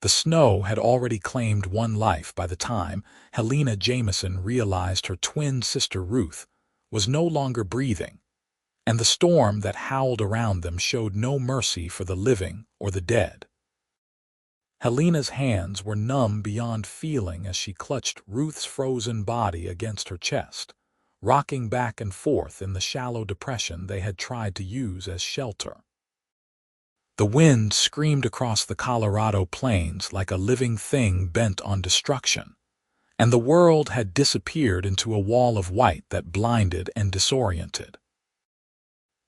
The snow had already claimed one life by the time Helena Jamison realized her twin sister Ruth was no longer breathing, and the storm that howled around them showed no mercy for the living or the dead. Helena's hands were numb beyond feeling as she clutched Ruth's frozen body against her chest, rocking back and forth in the shallow depression they had tried to use as shelter. The wind screamed across the Colorado plains like a living thing bent on destruction, and the world had disappeared into a wall of white that blinded and disoriented.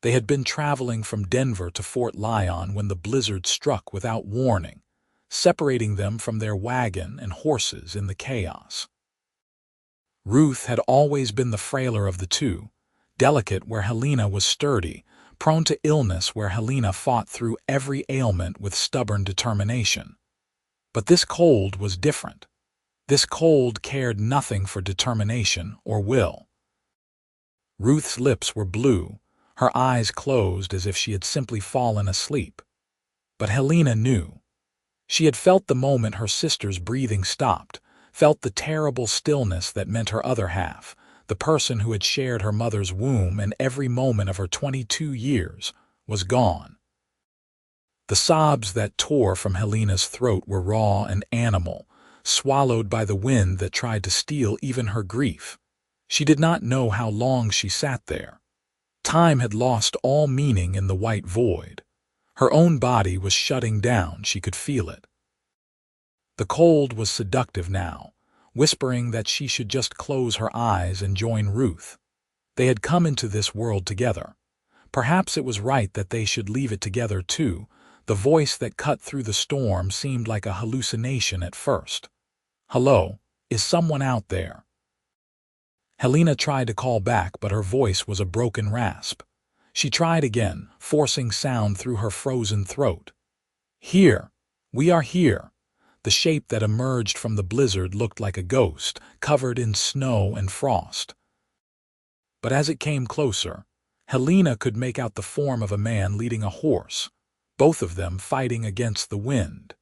They had been traveling from Denver to Fort Lyon when the blizzard struck without warning, separating them from their wagon and horses in the chaos. Ruth had always been the frailer of the two, delicate where Helena was sturdy, prone to illness where Helena fought through every ailment with stubborn determination. But this cold was different. This cold cared nothing for determination or will. Ruth's lips were blue, her eyes closed as if she had simply fallen asleep. But Helena knew. She had felt the moment her sister's breathing stopped, felt the terrible stillness that meant her other half, the person who had shared her mother's womb and every moment of her 22 years, was gone. The sobs that tore from Helena's throat were raw and animal, swallowed by the wind that tried to steal even her grief. She did not know how long she sat there. Time had lost all meaning in the white void. Her own body was shutting down, she could feel it. The cold was seductive now, whispering that she should just close her eyes and join Ruth. They had come into this world together. Perhaps it was right that they should leave it together too. The voice that cut through the storm seemed like a hallucination at first. "Hello, is someone out there?" Helena tried to call back, but her voice was a broken rasp. She tried again, forcing sound through her frozen throat. "Here, we are here." The shape that emerged from the blizzard looked like a ghost, covered in snow and frost. But as it came closer, Helena could make out the form of a man leading a horse, both of them fighting against the wind.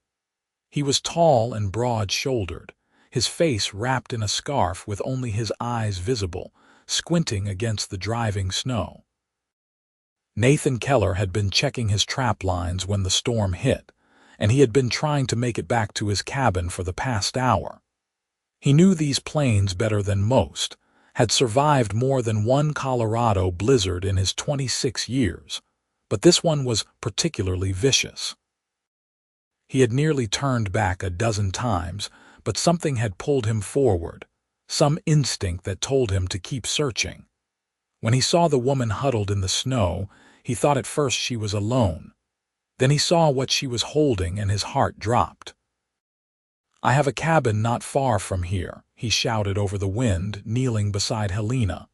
He was tall and broad-shouldered, his face wrapped in a scarf with only his eyes visible, squinting against the driving snow. Nathan Keller had been checking his trap lines when the storm hit, and he had been trying to make it back to his cabin for the past hour. He knew these plains better than most, had survived more than one Colorado blizzard in his 26 years, but this one was particularly vicious. He had nearly turned back a dozen times, but something had pulled him forward, some instinct that told him to keep searching. When he saw the woman huddled in the snow, he thought at first she was alone. Then he saw what she was holding and his heart dropped. "I have a cabin not far from here," he shouted over the wind, kneeling beside Helena.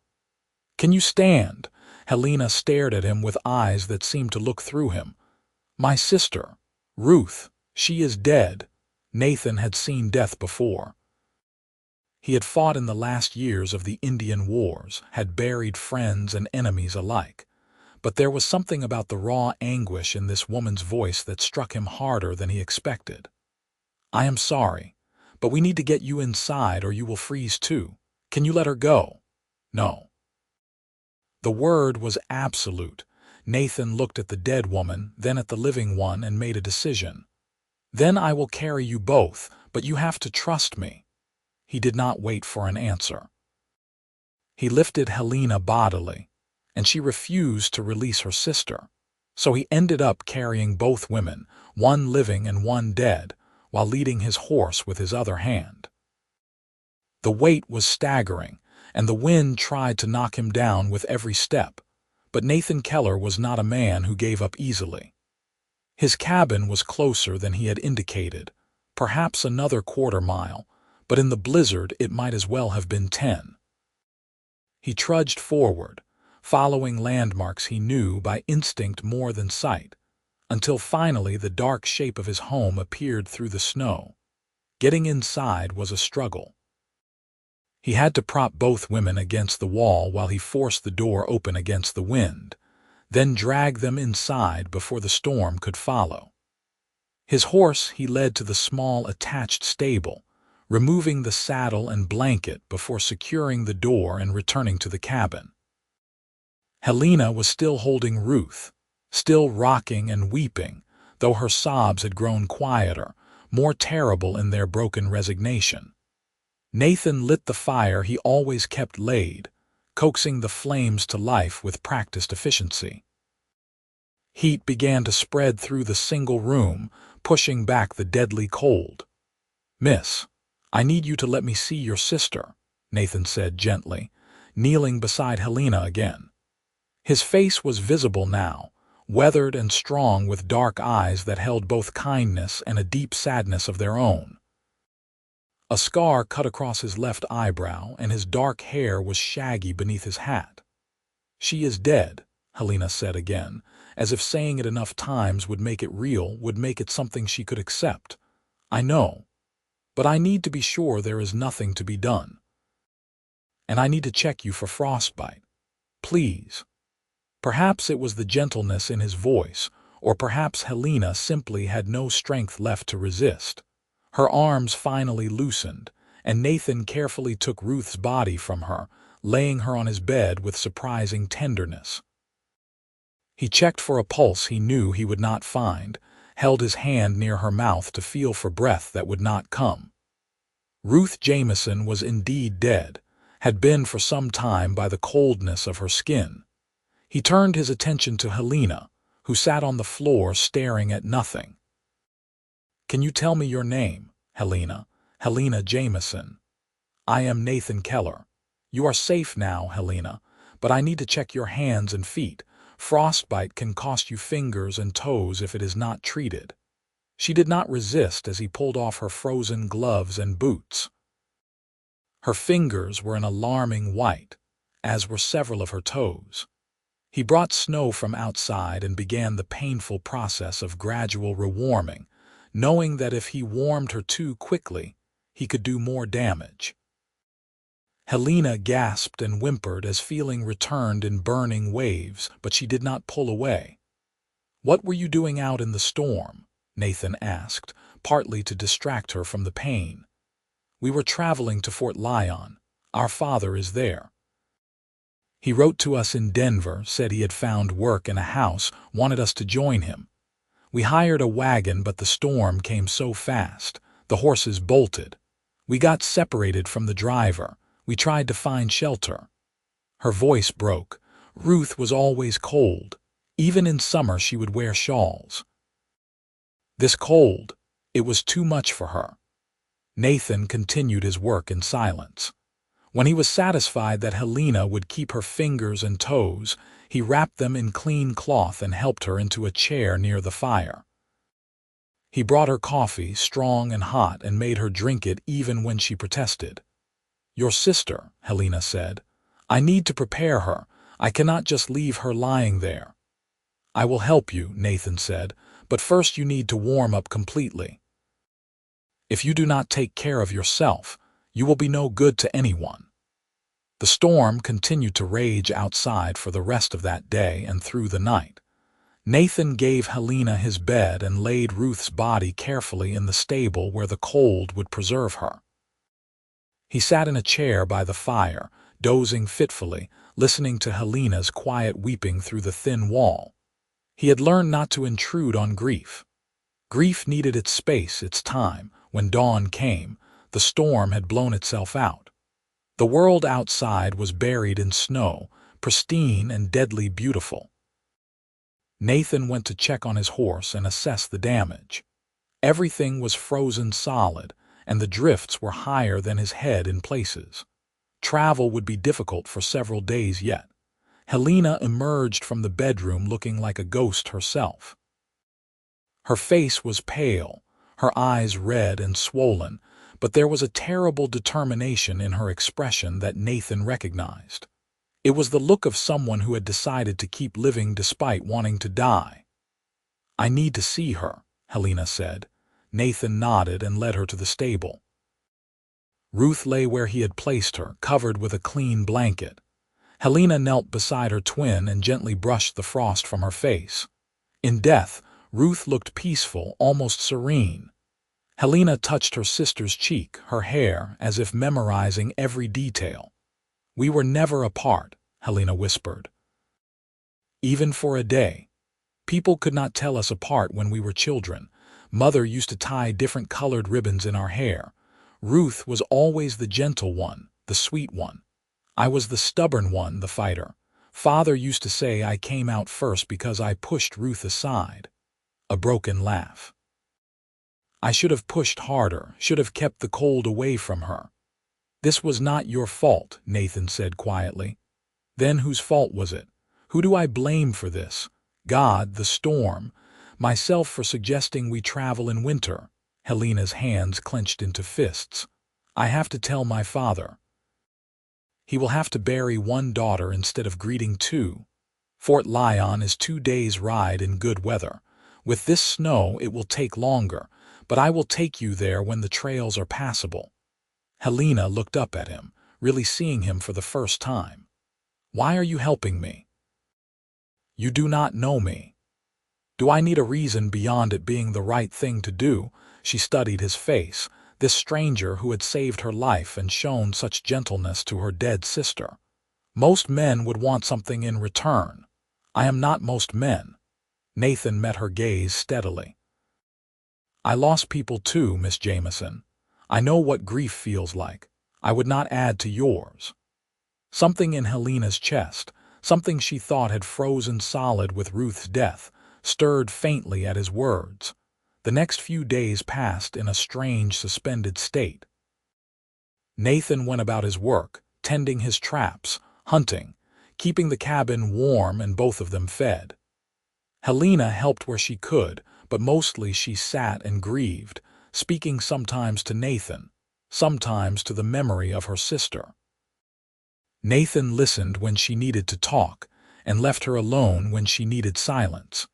"Can you stand?" Helena stared at him with eyes that seemed to look through him. "My sister, Ruth, she is dead." Nathan had seen death before. He had fought in the last years of the Indian Wars, had buried friends and enemies alike. But there was something about the raw anguish in this woman's voice that struck him harder than he expected. "I am sorry, but we need to get you inside or you will freeze too. Can you let her go?" "No." The word was absolute. Nathan looked at the dead woman, then at the living one, and made a decision. "Then I will carry you both, but you have to trust me." He did not wait for an answer. He lifted Helena bodily, and she refused to release her sister. So he ended up carrying both women, one living and one dead, while leading his horse with his other hand. The weight was staggering, and the wind tried to knock him down with every step, but Nathan Keller was not a man who gave up easily. His cabin was closer than he had indicated, perhaps another quarter-mile, but in the blizzard it might as well have been 10. He trudged forward, following landmarks he knew by instinct more than sight, until finally the dark shape of his home appeared through the snow. Getting inside was a struggle. He had to prop both women against the wall while he forced the door open against the wind, then drag them inside before the storm could follow. His horse he led to the small attached stable, removing the saddle and blanket before securing the door and returning to the cabin. Helena was still holding Ruth, still rocking and weeping, though her sobs had grown quieter, more terrible in their broken resignation. Nathan lit the fire he always kept laid, coaxing the flames to life with practiced efficiency. Heat began to spread through the single room, pushing back the deadly cold. "Miss, I need you to let me see your sister," Nathan said gently, kneeling beside Helena again. His face was visible now, weathered and strong with dark eyes that held both kindness and a deep sadness of their own. A scar cut across his left eyebrow, and his dark hair was shaggy beneath his hat. "She is dead," Helena said again, as if saying it enough times would make it real, would make it something she could accept. "I know, but I need to be sure there is nothing to be done. And I need to check you for frostbite. Please." Perhaps it was the gentleness in his voice, or perhaps Helena simply had no strength left to resist. Her arms finally loosened, and Nathan carefully took Ruth's body from her, laying her on his bed with surprising tenderness. He checked for a pulse he knew he would not find, held his hand near her mouth to feel for breath that would not come. Ruth Jamison was indeed dead, had been for some time by the coldness of her skin. He turned his attention to Helena, who sat on the floor staring at nothing. "Can you tell me your name, Helena?" "Helena Jamison." "I am Nathan Keller. You are safe now, Helena, but I need to check your hands and feet. Frostbite can cost you fingers and toes if it is not treated." She did not resist as he pulled off her frozen gloves and boots. Her fingers were an alarming white, as were several of her toes. He brought snow from outside and began the painful process of gradual rewarming, knowing that if he warmed her too quickly, he could do more damage. Helena gasped and whimpered as feeling returned in burning waves, but she did not pull away. "What were you doing out in the storm?" Nathan asked, partly to distract her from the pain. "We were traveling to Fort Lyon. Our father is there. He wrote to us in Denver, said he had found work in a house, wanted us to join him. We hired a wagon, but the storm came so fast. The horses bolted. We got separated from the driver. We tried to find shelter." Her voice broke. Ruth was always cold. Even in summer she would wear shawls. This cold, it was too much for her. Nathan continued his work in silence. When he was satisfied that Helena would keep her fingers and toes, he wrapped them in clean cloth and helped her into a chair near the fire. He brought her coffee, strong and hot, and made her drink it even when she protested. "Your sister," Helena said. "I need to prepare her. I cannot just leave her lying there." "I will help you," Nathan said, "but first you need to warm up completely. If you do not take care of yourself, you will be no good to anyone." The storm continued to rage outside for the rest of that day and through the night. Nathan gave Helena his bed and laid Ruth's body carefully in the stable where the cold would preserve her. He sat in a chair by the fire, dozing fitfully, listening to Helena's quiet weeping through the thin wall. He had learned not to intrude on grief. Grief needed its space, its time. When dawn came, the storm had blown itself out. The world outside was buried in snow, pristine and deadly beautiful. Nathan went to check on his horse and assess the damage. Everything was frozen solid, and the drifts were higher than his head in places. Travel would be difficult for several days yet. Helena emerged from the bedroom looking like a ghost herself. Her face was pale, her eyes red and swollen, but there was a terrible determination in her expression that Nathan recognized. It was the look of someone who had decided to keep living despite wanting to die. "I need to see her," Helena said. Nathan nodded and led her to the stable. Ruth lay where he had placed her, covered with a clean blanket. Helena knelt beside her twin and gently brushed the frost from her face. In death, Ruth looked peaceful, almost serene. Helena touched her sister's cheek, her hair, as if memorizing every detail. "We were never apart," Helena whispered. "Even for a day. People could not tell us apart when we were children. Mother used to tie different colored ribbons in our hair. Ruth was always the gentle one, the sweet one. I was the stubborn one, the fighter. Father used to say I came out first because I pushed Ruth aside." A broken laugh. "I should have pushed harder, should have kept the cold away from her." "This was not your fault," Nathan said quietly. "Then whose fault was it? Who do I blame for this? God, the storm, myself for suggesting we travel in winter?" Helena's hands clenched into fists. "I have to tell my father. He will have to bury one daughter instead of greeting two. Fort Lyon is 2 days' ride in good weather. With this snow it will take longer, but I will take you there when the trails are passable." Helena looked up at him, really seeing him for the first time. "Why are you helping me? You do not know me." "Do I need a reason beyond it being the right thing to do?" She studied his face, this stranger who had saved her life and shown such gentleness to her dead sister. "Most men would want something in return. I am not most men." Nathan met her gaze steadily. "I lost people too, Miss Jamison. I know what grief feels like. I would not add to yours." Something in Helena's chest, something she thought had frozen solid with Ruth's death, stirred faintly at his words. The next few days passed in a strange, suspended state. Nathan went about his work, tending his traps, hunting, keeping the cabin warm, and both of them fed. Helena helped where she could, but mostly she sat and grieved, speaking sometimes to Nathan, sometimes to the memory of her sister. Nathan listened when she needed to talk, and left her alone when she needed silence.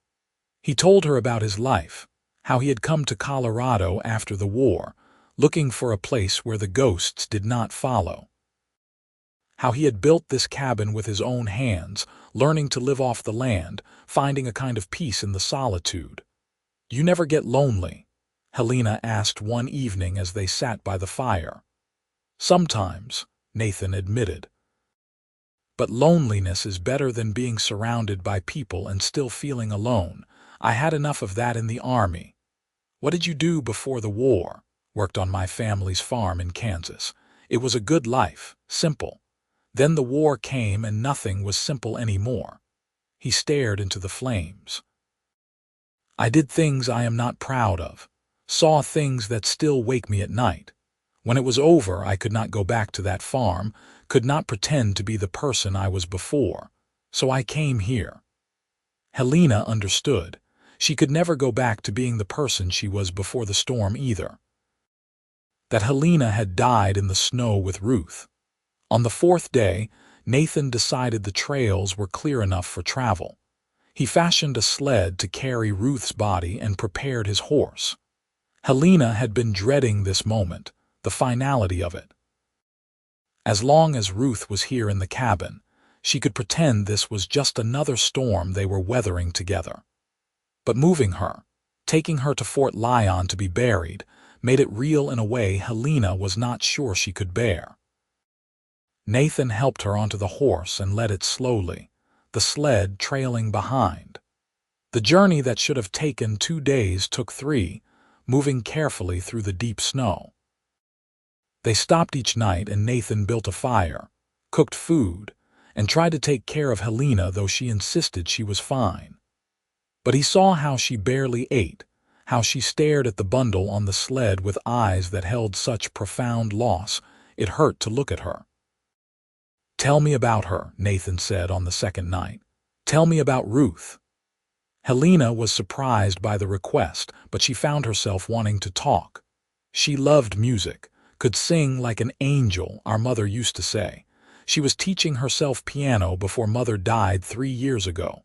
He told her about his life, how he had come to Colorado after the war, looking for a place where the ghosts did not follow. How he had built this cabin with his own hands, learning to live off the land, finding a kind of peace in the solitude. "You never get lonely?" Helena asked one evening as they sat by the fire. "Sometimes," Nathan admitted. "But loneliness is better than being surrounded by people and still feeling alone. I had enough of that in the army." "What did you do before the war?" "Worked on my family's farm in Kansas. It was a good life, simple. Then the war came and nothing was simple anymore." He stared into the flames. "I did things I am not proud of, saw things that still wake me at night. When it was over, I could not go back to that farm, could not pretend to be the person I was before. So I came here." Helena understood. She could never go back to being the person she was before the storm either. That Helena had died in the snow with Ruth. On the 4th day, Nathan decided the trails were clear enough for travel. He fashioned a sled to carry Ruth's body and prepared his horse. Helena had been dreading this moment, the finality of it. As long as Ruth was here in the cabin, she could pretend this was just another storm they were weathering together. But moving her, taking her to Fort Lyon to be buried, made it real in a way Helena was not sure she could bear. Nathan helped her onto the horse and led it slowly, the sled trailing behind. The journey that should have taken 2 days took 3, moving carefully through the deep snow. They stopped each night and Nathan built a fire, cooked food, and tried to take care of Helena, though she insisted she was fine. But he saw how she barely ate, how she stared at the bundle on the sled with eyes that held such profound loss, it hurt to look at her. "Tell me about her," Nathan said on the 2nd night. "Tell me about Ruth." Helena was surprised by the request, but she found herself wanting to talk. She loved music, could sing like an angel, our mother used to say. She was teaching herself piano before Mother died 3 years ago.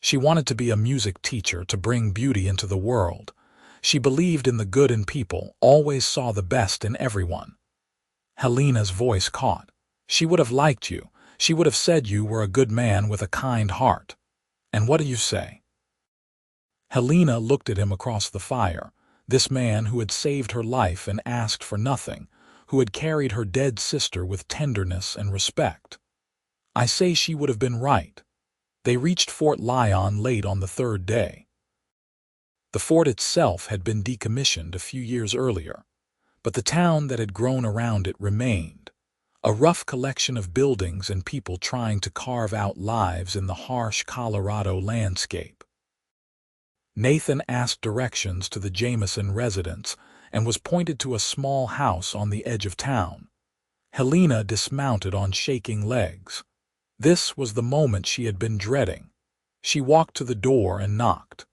She wanted to be a music teacher to bring beauty into the world. She believed in the good in people, always saw the best in everyone. Helena's voice caught. "She would have liked you. She would have said you were a good man with a kind heart." "And what do you say?" Helena looked at him across the fire, this man who had saved her life and asked for nothing, who had carried her dead sister with tenderness and respect. I say she would have been right. They reached Fort Lyon late on the third day. The fort itself had been decommissioned a few years earlier, but the town that had grown around it remained, a rough collection of buildings and people trying to carve out lives in the harsh Colorado landscape. Nathan asked directions to the Jamison residence and was pointed to a small house on the edge of town. Helena dismounted on shaking legs. This was the moment she had been dreading. She walked to the door and knocked.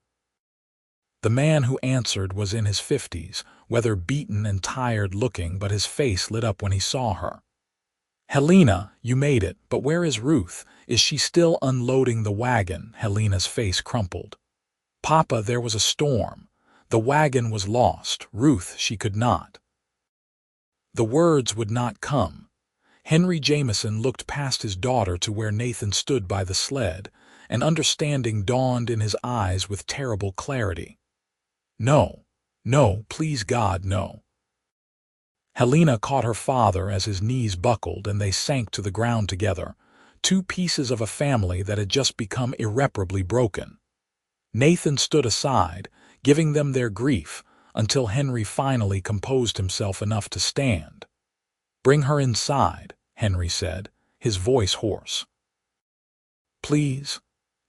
The man who answered was in his 50s, weather-beaten and tired-looking, but his face lit up when he saw her. "Helena, you made it, but where is Ruth? Is she still unloading the wagon?" Helena's face crumpled. "Papa, there was a storm. The wagon was lost. Ruth, she could not." The words would not come. Henry Jamison looked past his daughter to where Nathan stood by the sled, and understanding dawned in his eyes with terrible clarity. "No, no, please God, no." Helena caught her father as his knees buckled and they sank to the ground together, two pieces of a family that had just become irreparably broken. Nathan stood aside, giving them their grief, until Henry finally composed himself enough to stand. "Bring her inside," Henry said, his voice hoarse. "Please."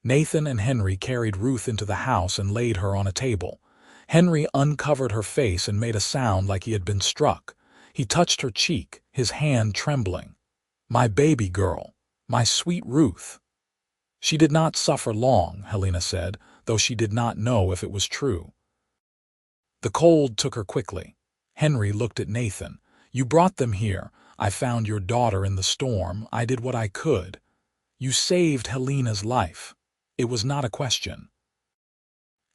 Nathan and Henry carried Ruth into the house and laid her on a table. Henry uncovered her face and made a sound like he had been struck. He touched her cheek, his hand trembling. "My baby girl, my sweet Ruth." "She did not suffer long," Helena said, though she did not know if it was true. The cold took her quickly. Henry looked at Nathan. "You brought them here. I found your daughter in the storm. I did what I could. You saved Helena's life. It was not a question."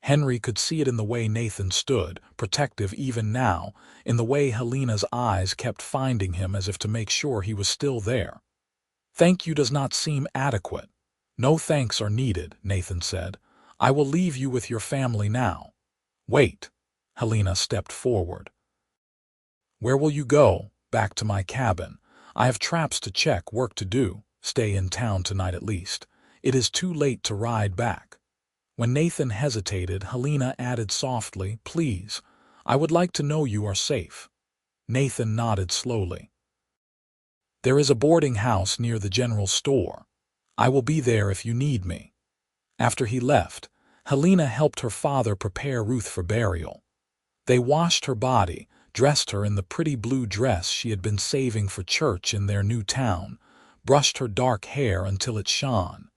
Henry could see it in the way Nathan stood, protective even now, in the way Helena's eyes kept finding him as if to make sure he was still there. "Thank you does not seem adequate." "No thanks are needed," Nathan said. "I will leave you with your family now." "Wait." Helena stepped forward. "Where will you go?" "Back to my cabin. I have traps to check, work to do. Stay in town tonight at least. It is too late to ride back." When Nathan hesitated, Helena added softly, "Please, I would like to know you are safe." Nathan nodded slowly. "There is a boarding house near the general store. I will be there if you need me." After he left, Helena helped her father prepare Ruth for burial. They washed her body, dressed her in the pretty blue dress she had been saving for church in their new town, brushed her dark hair until it shone.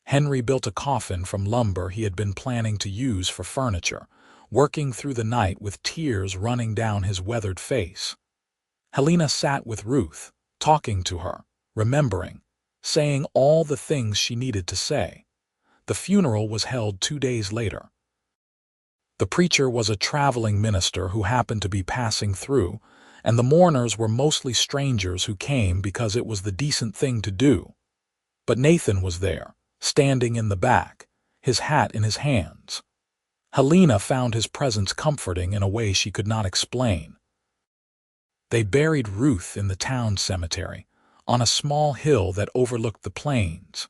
Henry built a coffin from lumber he had been planning to use for furniture, working through the night with tears running down his weathered face. Helena sat with Ruth, talking to her, remembering, saying all the things she needed to say. The funeral was held 2 days later. The preacher was a traveling minister who happened to be passing through, and the mourners were mostly strangers who came because it was the decent thing to do. But Nathan was there, standing in the back, his hat in his hands. Helena found his presence comforting in a way she could not explain. They buried Ruth in the town cemetery, on a small hill that overlooked the plains.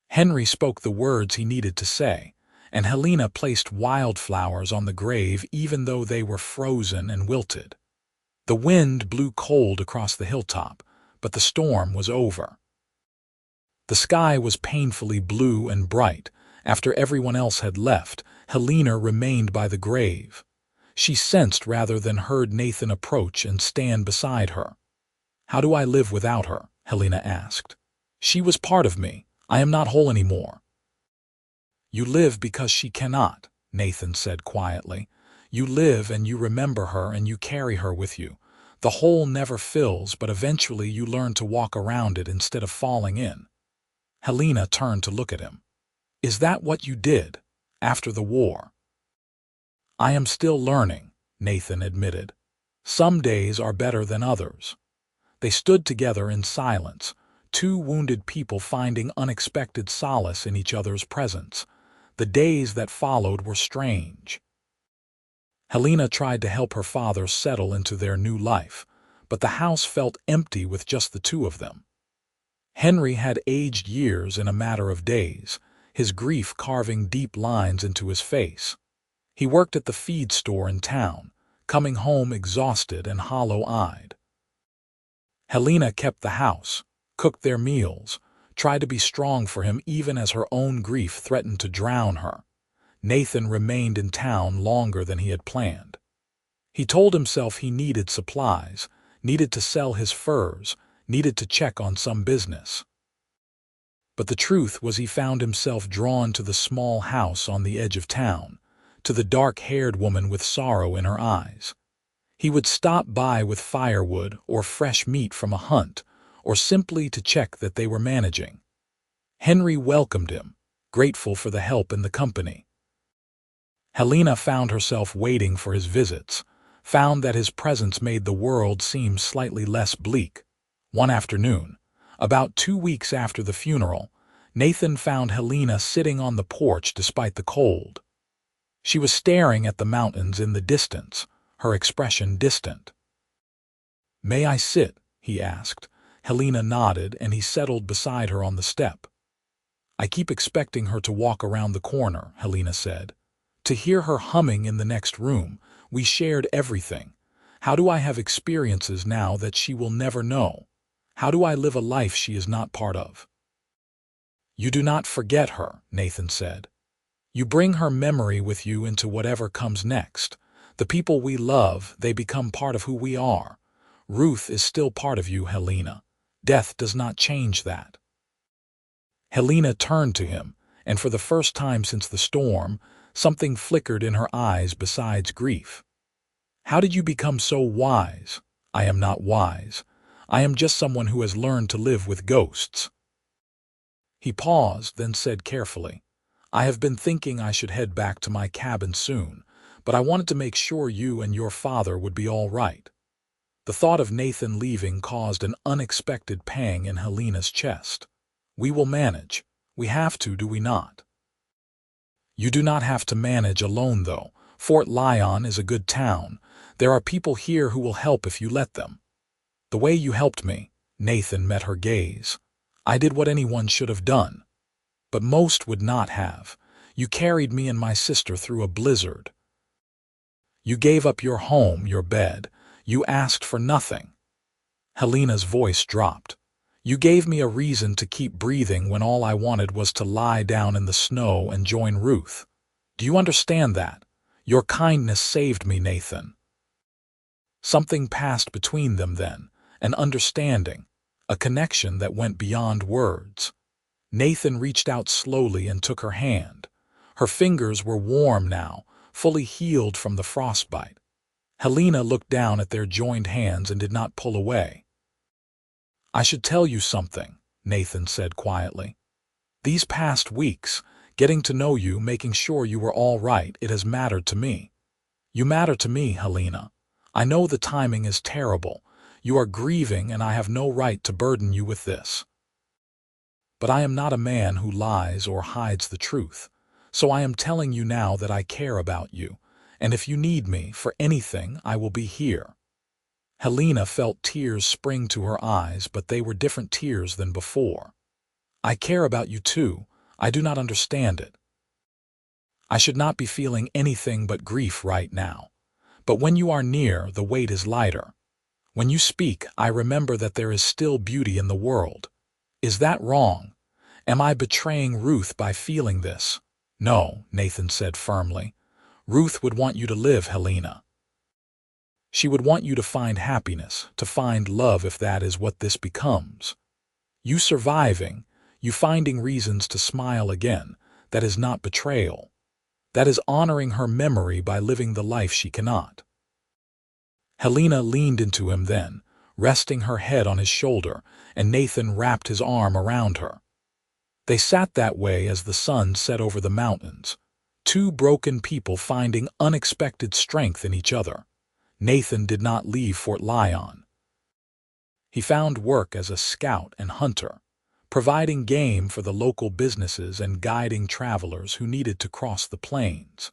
Henry spoke the words he needed to say, and Helena placed wildflowers on the grave even though they were frozen and wilted. The wind blew cold across the hilltop, but the storm was over. The sky was painfully blue and bright. After everyone else had left, Helena remained by the grave. She sensed rather than heard Nathan approach and stand beside her. "How do I live without her?" Helena asked. "She was part of me. I am not whole anymore." "You live because she cannot," Nathan said quietly. "You live and you remember her and you carry her with you. The hole never fills, but eventually you learn to walk around it instead of falling in." Helena turned to look at him. "Is that what you did, after the war?" "I am still learning," Nathan admitted. "Some days are better than others." They stood together in silence, two wounded people finding unexpected solace in each other's presence. The days that followed were strange. Helena tried to help her father settle into their new life, but the house felt empty with just the two of them. Henry had aged years in a matter of days, his grief carving deep lines into his face. He worked at the feed store in town, coming home exhausted and hollow-eyed. Helena kept the house, cooked their meals, tried to be strong for him even as her own grief threatened to drown her. Nathan remained in town longer than he had planned. He told himself he needed supplies, needed to sell his furs, needed to check on some business. But the truth was he found himself drawn to the small house on the edge of town, to the dark-haired woman with sorrow in her eyes. He would stop by with firewood or fresh meat from a hunt, or simply to check that they were managing. Henry welcomed him, grateful for the help and the company. Helena found herself waiting for his visits, found that his presence made the world seem slightly less bleak. One afternoon, about 2 weeks after the funeral, Nathan found Helena sitting on the porch despite the cold. She was staring at the mountains in the distance, her expression distant. "May I sit?" he asked. Helena nodded, and he settled beside her on the step. "I keep expecting her to walk around the corner," Helena said. "To hear her humming in the next room. We shared everything. How do I have experiences now that she will never know? How do I live a life she is not part of?" "You do not forget her," Nathan said. "You bring her memory with you into whatever comes next. The people we love, they become part of who we are. Ruth is still part of you, Helena. Death does not change that." Helena turned to him, and for the first time since the storm, something flickered in her eyes besides grief. "How did you become so wise?" "I am not wise. I am just someone who has learned to live with ghosts." He paused, then said carefully, "I have been thinking I should head back to my cabin soon, but I wanted to make sure you and your father would be all right." The thought of Nathan leaving caused an unexpected pang in Helena's chest. "We will manage. We have to, do we not?" "You do not have to manage alone, though. Fort Lyon is a good town. There are people here who will help if you let them. The way you helped me," Nathan met her gaze. "I did what anyone should have done. But most would not have. You carried me and my sister through a blizzard. You gave up your home, your bed. You asked for nothing." Helena's voice dropped. "You gave me a reason to keep breathing when all I wanted was to lie down in the snow and join Ruth. Do you understand that? Your kindness saved me, Nathan." Something passed between them then, an understanding, a connection that went beyond words. Nathan reached out slowly and took her hand. Her fingers were warm now, fully healed from the frostbite. Helena looked down at their joined hands and did not pull away. "I should tell you something," Nathan said quietly. "These past weeks, getting to know you, making sure you were all right, it has mattered to me. You matter to me, Helena. I know the timing is terrible. You are grieving, and I have no right to burden you with this. But I am not a man who lies or hides the truth, so I am telling you now that I care about you, and if you need me for anything, I will be here." Helena felt tears spring to her eyes, but they were different tears than before. "I care about you too. I do not understand it. I should not be feeling anything but grief right now. But when you are near, the weight is lighter. When you speak, I remember that there is still beauty in the world. Is that wrong? Am I betraying Ruth by feeling this?" "No," Nathan said firmly. "Ruth would want you to live, Helena. She would want you to find happiness, to find love if that is what this becomes. You surviving, you finding reasons to smile again, that is not betrayal. That is honoring her memory by living the life she cannot." Helena leaned into him then, resting her head on his shoulder, and Nathan wrapped his arm around her. They sat that way as the sun set over the mountains, two broken people finding unexpected strength in each other. Nathan did not leave Fort Lyon. He found work as a scout and hunter, providing game for the local businesses and guiding travelers who needed to cross the plains.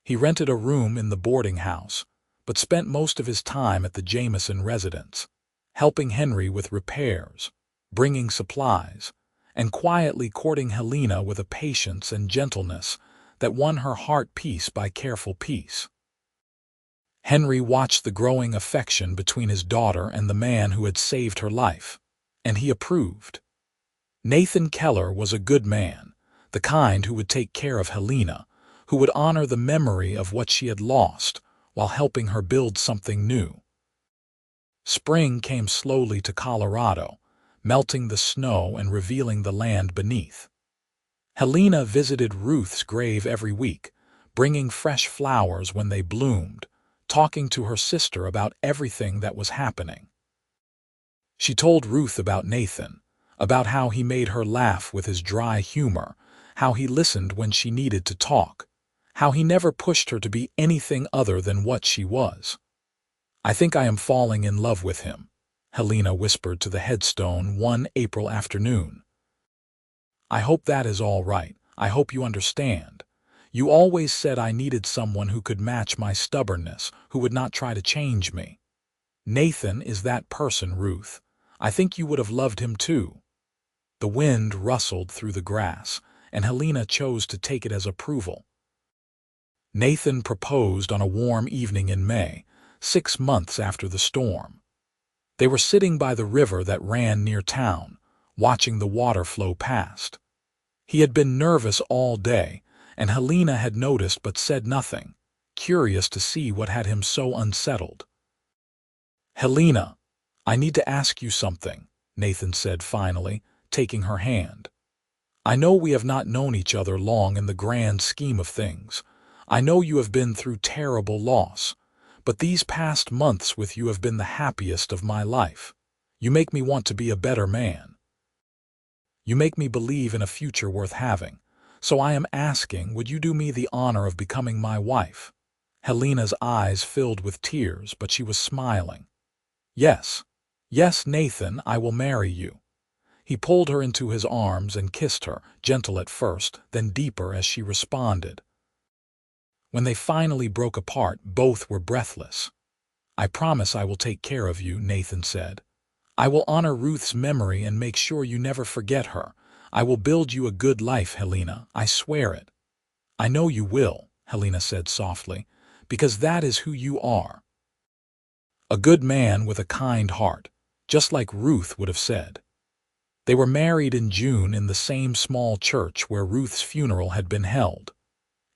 He rented a room in the boarding house, but spent most of his time at the Jamison residence, helping Henry with repairs, bringing supplies, and quietly courting Helena with a patience and gentleness that won her heart piece by careful piece. Henry watched the growing affection between his daughter and the man who had saved her life, and he approved. Nathan Keller was a good man, the kind who would take care of Helena, who would honor the memory of what she had lost while helping her build something new. Spring came slowly to Colorado, melting the snow and revealing the land beneath. Helena visited Ruth's grave every week, bringing fresh flowers when they bloomed, talking to her sister about everything that was happening. She told Ruth about Nathan, about how he made her laugh with his dry humor, how he listened when she needed to talk, how he never pushed her to be anything other than what she was. "I think I am falling in love with him," Helena whispered to the headstone one April afternoon. "I hope that is all right. I hope you understand. You always said I needed someone who could match my stubbornness, who would not try to change me. Nathan is that person, Ruth. I think you would have loved him too." The wind rustled through the grass, and Helena chose to take it as approval. Nathan proposed on a warm evening in May, 6 months after the storm. They were sitting by the river that ran near town, watching the water flow past. He had been nervous all day, and Helena had noticed but said nothing, curious to see what had him so unsettled. "Helena, I need to ask you something," Nathan said finally, taking her hand. "I know we have not known each other long in the grand scheme of things. I know you have been through terrible loss, but these past months with you have been the happiest of my life. You make me want to be a better man. You make me believe in a future worth having. So I am asking, would you do me the honor of becoming my wife?" Helena's eyes filled with tears, but she was smiling. "Yes, yes, Nathan, I will marry you." He pulled her into his arms and kissed her, gentle at first, then deeper as she responded. When they finally broke apart, both were breathless. "I promise I will take care of you," Nathan said. "I will honor Ruth's memory and make sure you never forget her. I will build you a good life, Helena, I swear it." "I know you will," Helena said softly, "because that is who you are. A good man with a kind heart, just like Ruth would have said." They were married in June in the same small church where Ruth's funeral had been held.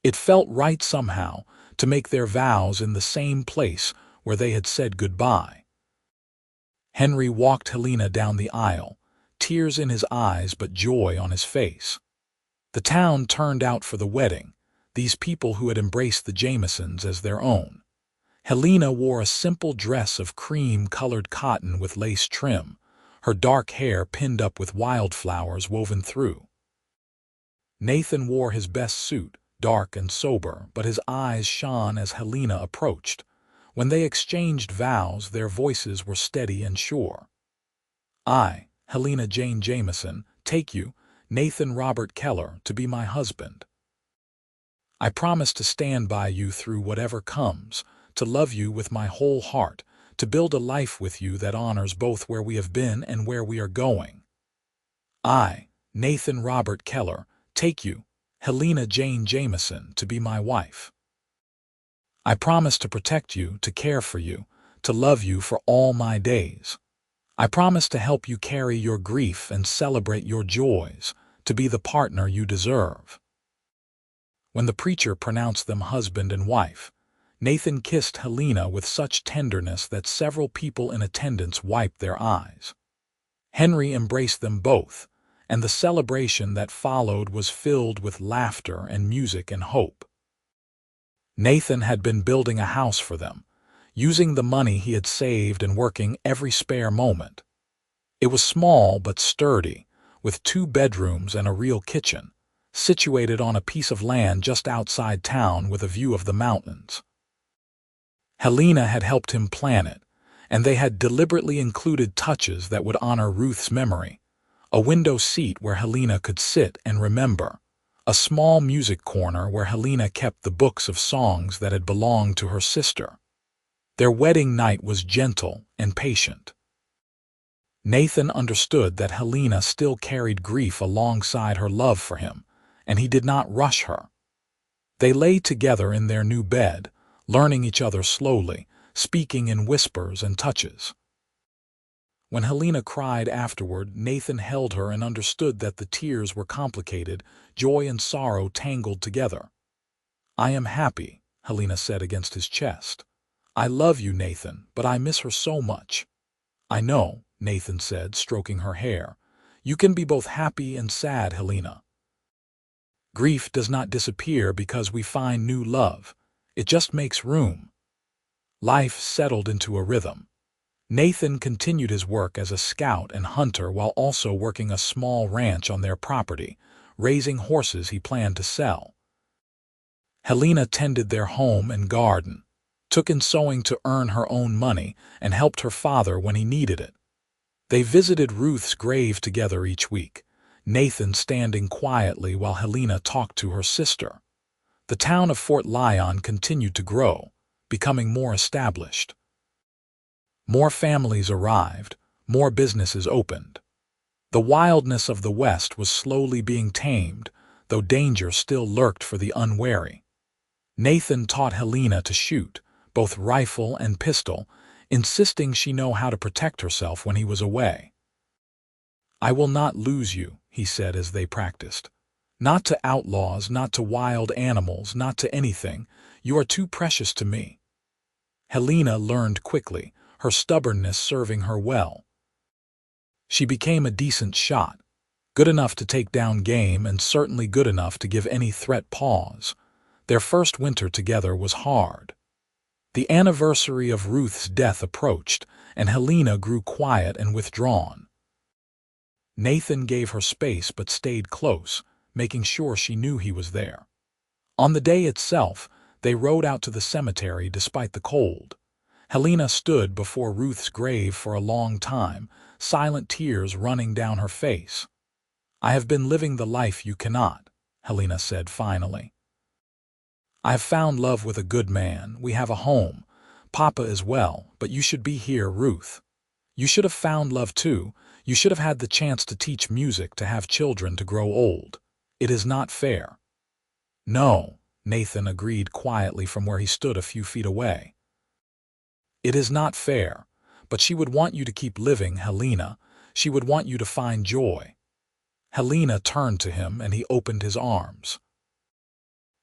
It felt right somehow to make their vows in the same place where they had said goodbye. Henry walked Helena down the aisle, tears in his eyes but joy on his face. The town turned out for the wedding, these people who had embraced the Jamisons as their own. Helena wore a simple dress of cream-colored cotton with lace trim, her dark hair pinned up with wildflowers woven through. Nathan wore his best suit, dark and sober, but his eyes shone as Helena approached. When they exchanged vows, their voices were steady and sure. "I, Helena Jane Jamison, take you, Nathan Robert Keller, to be my husband. I promise to stand by you through whatever comes, to love you with my whole heart, to build a life with you that honors both where we have been and where we are going. I, Nathan Robert Keller, take you, Helena Jane Jamison, to be my wife. I promise to protect you, to care for you, to love you for all my days. I promise to help you carry your grief and celebrate your joys, to be the partner you deserve." When the preacher pronounced them husband and wife, Nathan kissed Helena with such tenderness that several people in attendance wiped their eyes. Henry embraced them both, and the celebration that followed was filled with laughter and music and hope. Nathan had been building a house for them, using the money he had saved and working every spare moment. It was small but sturdy, with 2 bedrooms and a real kitchen, situated on a piece of land just outside town with a view of the mountains. Helena had helped him plan it, and they had deliberately included touches that would honor Ruth's memory, A window seat where Helena could sit and remember. A small music corner where Helena kept the books of songs that had belonged to her sister. Their wedding night was gentle and patient. Nathan understood that Helena still carried grief alongside her love for him, and he did not rush her. They lay together in their new bed, learning each other slowly, speaking in whispers and touches. When Helena cried afterward, Nathan held her and understood that the tears were complicated, joy and sorrow tangled together. "I am happy," Helena said against his chest. "I love you, Nathan, but I miss her so much." "I know," Nathan said, stroking her hair. "You can be both happy and sad, Helena. Grief does not disappear because we find new love. It just makes room." Life settled into a rhythm. Nathan continued his work as a scout and hunter while also working a small ranch on their property, raising horses he planned to sell. Helena tended their home and garden, took in sewing to earn her own money, and helped her father when he needed it. They visited Ruth's grave together each week, Nathan standing quietly while Helena talked to her sister. The town of Fort Lyon continued to grow, becoming more established. More families arrived, more businesses opened. The wildness of the West was slowly being tamed, though danger still lurked for the unwary. Nathan taught Helena to shoot, both rifle and pistol, insisting she know how to protect herself when he was away. "I will not lose you," he said as they practiced. "Not to outlaws, not to wild animals, not to anything. You are too precious to me." Helena learned quickly, her stubbornness serving her well. She became a decent shot, good enough to take down game and certainly good enough to give any threat pause. Their first winter together was hard. The anniversary of Ruth's death approached, and Helena grew quiet and withdrawn. Nathan gave her space but stayed close, making sure she knew he was there. On the day itself, they rode out to the cemetery despite the cold. Helena stood before Ruth's grave for a long time, silent tears running down her face. "I have been living the life you cannot," Helena said finally. "I have found love with a good man. We have a home. Papa as well, but you should be here, Ruth. You should have found love too. You should have had the chance to teach music, to have children, to grow old. It is not fair." "No," Nathan agreed quietly from where he stood a few feet away. "It is not fair, but she would want you to keep living, Helena. She would want you to find joy." Helena turned to him and he opened his arms.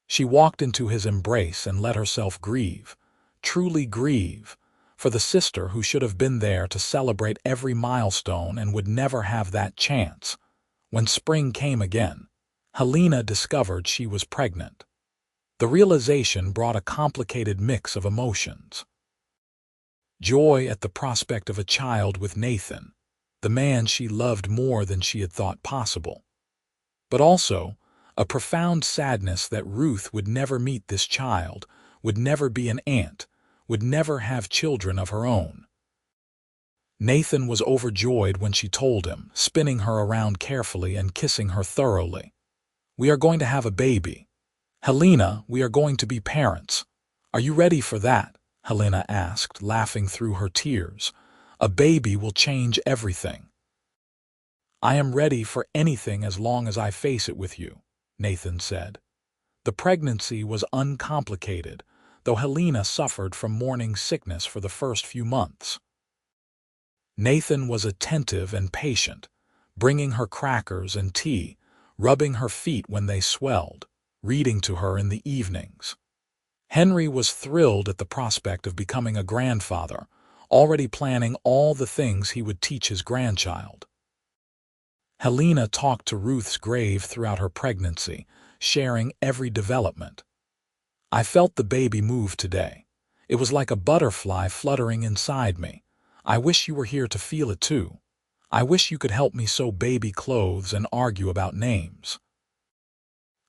She walked into his embrace and let herself grieve, truly grieve, for the sister who should have been there to celebrate every milestone and would never have that chance. When spring came again, Helena discovered she was pregnant. The realization brought a complicated mix of emotions. Joy at the prospect of a child with Nathan, the man she loved more than she had thought possible. But also, a profound sadness that Ruth would never meet this child, would never be an aunt, would never have children of her own. Nathan was overjoyed when she told him, spinning her around carefully and kissing her thoroughly. "We are going to have a baby. Helena, we are going to be parents. Are you ready for that?" Helena asked, laughing through her tears. "A baby will change everything." "I am ready for anything as long as I face it with you," Nathan said. The pregnancy was uncomplicated, though Helena suffered from morning sickness for the first few months. Nathan was attentive and patient, bringing her crackers and tea, rubbing her feet when they swelled, reading to her in the evenings. Henry was thrilled at the prospect of becoming a grandfather, already planning all the things he would teach his grandchild. Helena talked to Ruth's grave throughout her pregnancy, sharing every development. "I felt the baby move today. It was like a butterfly fluttering inside me. I wish you were here to feel it too. I wish you could help me sew baby clothes and argue about names.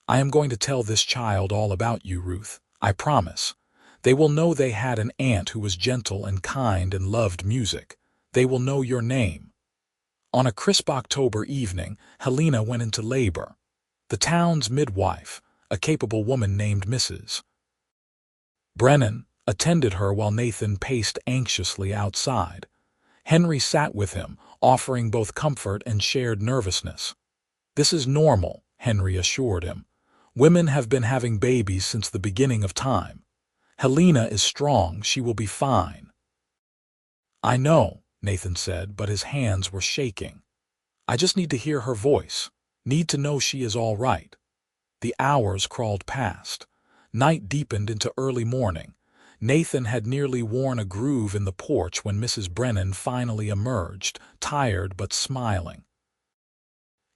I am going to tell this child all about you, Ruth. I promise. They will know they had an aunt who was gentle and kind and loved music. They will know your name." On a crisp October evening, Helena went into labor. The town's midwife, a capable woman named Mrs. Brennan, attended her while Nathan paced anxiously outside. Henry sat with him, offering both comfort and shared nervousness. "This is normal," Henry assured him. "Women have been having babies since the beginning of time. Helena is strong, she will be fine." "I know," Nathan said, but his hands were shaking. "I just need to hear her voice, need to know she is all right." The hours crawled past. Night deepened into early morning. Nathan had nearly worn a groove in the porch when Mrs. Brennan finally emerged, tired but smiling.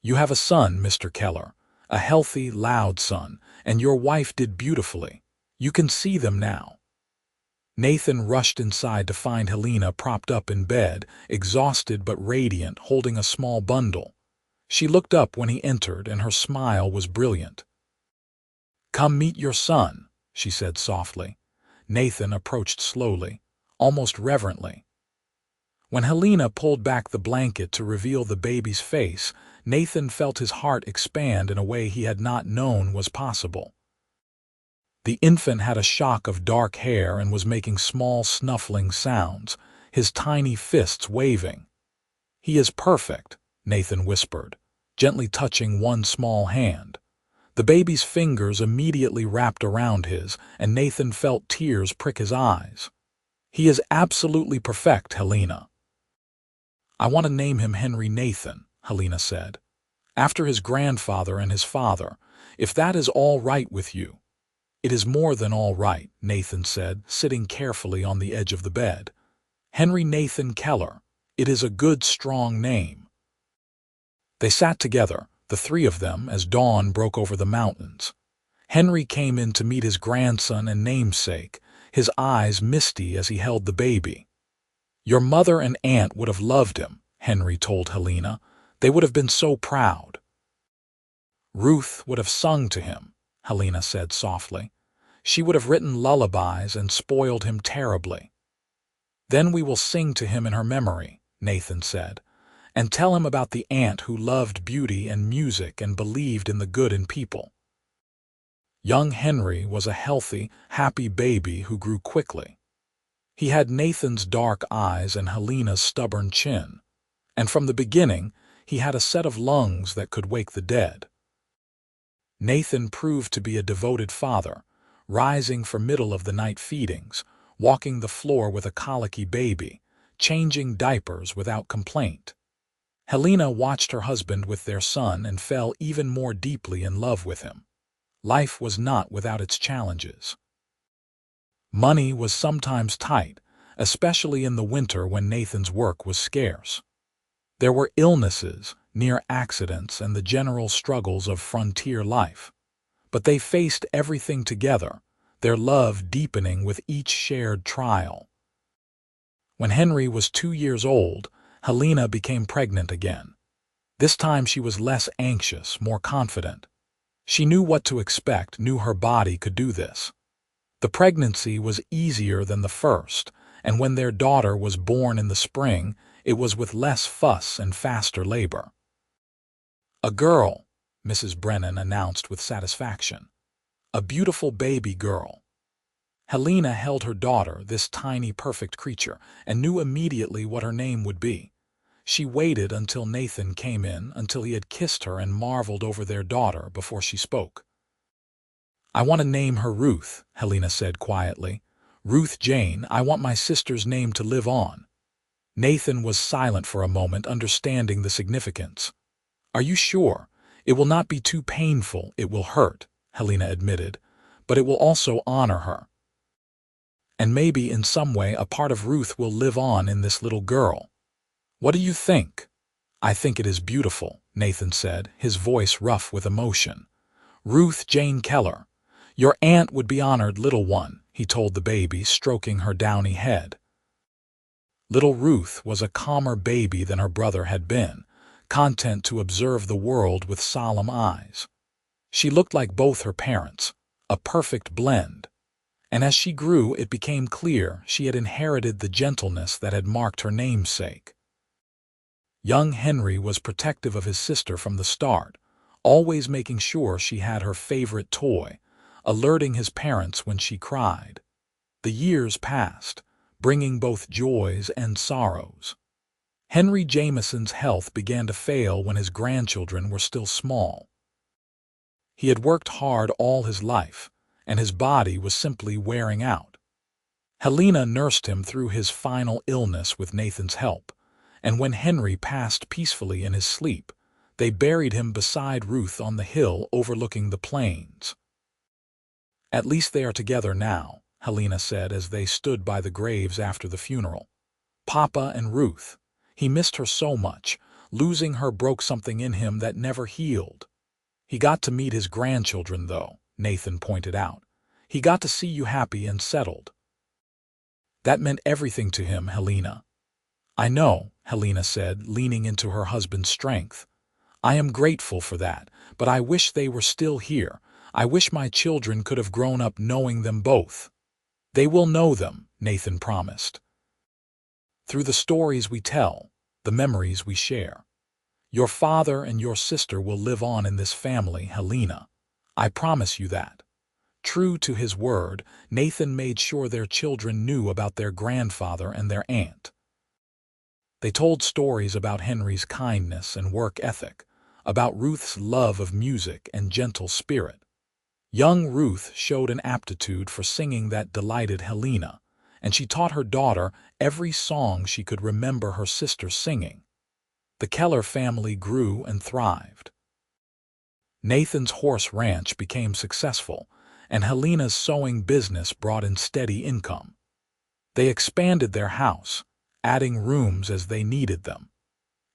"You have a son, Mr. Keller, a healthy, loud son, and your wife did beautifully. You can see them now." Nathan rushed inside to find Helena propped up in bed, exhausted but radiant, holding a small bundle. She looked up when he entered, and her smile was brilliant. "Come meet your son," she said softly. Nathan approached slowly, almost reverently. When Helena pulled back the blanket to reveal the baby's face, Nathan felt his heart expand in a way he had not known was possible. The infant had a shock of dark hair and was making small snuffling sounds, his tiny fists waving. "He is perfect," Nathan whispered, gently touching one small hand. The baby's fingers immediately wrapped around his, and Nathan felt tears prick his eyes. "He is absolutely perfect, Helena." "I want to name him Henry Nathan," Helena said, "after his grandfather and his father, if that is all right with you." "It is more than all right," Nathan said, sitting carefully on the edge of the bed. "Henry Nathan Keller. It is a good, strong name." They sat together, the three of them, as dawn broke over the mountains. Henry came in to meet his grandson and namesake, his eyes misty as he held the baby. "Your mother and aunt would have loved him," Henry told Helena. "They would have been so proud." "Ruth would have sung to him," Helena said softly. "She would have written lullabies and spoiled him terribly." "Then we will sing to him in her memory," Nathan said, "and tell him about the aunt who loved beauty and music and believed in the good in people." Young Henry was a healthy, happy baby who grew quickly. He had Nathan's dark eyes and Helena's stubborn chin, and from the beginning he had a set of lungs that could wake the dead. Nathan proved to be a devoted father, rising for middle-of-the-night feedings, walking the floor with a colicky baby, changing diapers without complaint. Helena watched her husband with their son and fell even more deeply in love with him. Life was not without its challenges. Money was sometimes tight, especially in the winter when Nathan's work was scarce. There were illnesses, near accidents, and the general struggles of frontier life. But they faced everything together, their love deepening with each shared trial. When Henry was 2 years old, Helena became pregnant again. This time she was less anxious, more confident. She knew what to expect, knew her body could do this. The pregnancy was easier than the first, and when their daughter was born in the spring, it was with less fuss and faster labor. "A girl," Mrs. Brennan announced with satisfaction. "A beautiful baby girl." Helena held her daughter, this tiny, perfect creature, and knew immediately what her name would be. She waited until Nathan came in, until he had kissed her and marveled over their daughter before she spoke. "I want to name her Ruth," Helena said quietly. "Ruth Jane, I want my sister's name to live on." Nathan was silent for a moment, understanding the significance. "Are you sure? It will not be too painful. It will hurt," Helena admitted, "but it will also honor her. And maybe in some way a part of Ruth will live on in this little girl. What do you think?" "I think it is beautiful," Nathan said, his voice rough with emotion. "Ruth Jane Keller. Your aunt would be honored, little one," he told the baby, stroking her downy head. Little Ruth was a calmer baby than her brother had been, content to observe the world with solemn eyes. She looked like both her parents, a perfect blend. And as she grew, it became clear she had inherited the gentleness that had marked her namesake. Young Henry was protective of his sister from the start, always making sure she had her favorite toy, alerting his parents when she cried. The years passed, bringing both joys and sorrows. Henry Jamison's health began to fail when his grandchildren were still small. He had worked hard all his life, and his body was simply wearing out. Helena nursed him through his final illness with Nathan's help, and when Henry passed peacefully in his sleep, they buried him beside Ruth on the hill overlooking the plains. "At least they are together now," Helena said as they stood by the graves after the funeral. "Papa and Ruth. He missed her so much. Losing her broke something in him that never healed." "He got to meet his grandchildren, though," Nathan pointed out. "He got to see you happy and settled." "That meant everything to him, Helena." "I know," Helena said, leaning into her husband's strength. "I am grateful for that, but I wish they were still here. I wish my children could have grown up knowing them both." "They will know them," Nathan promised. "Through the stories we tell, the memories we share. Your father and your sister will live on in this family, Helena. I promise you that." True to his word, Nathan made sure their children knew about their grandfather and their aunt. They told stories about Henry's kindness and work ethic, about Ruth's love of music and gentle spirit. Young Ruth showed an aptitude for singing that delighted Helena, and she taught her daughter every song she could remember her sister singing. The Keller family grew and thrived. Nathan's horse ranch became successful, and Helena's sewing business brought in steady income. They expanded their house, adding rooms as they needed them.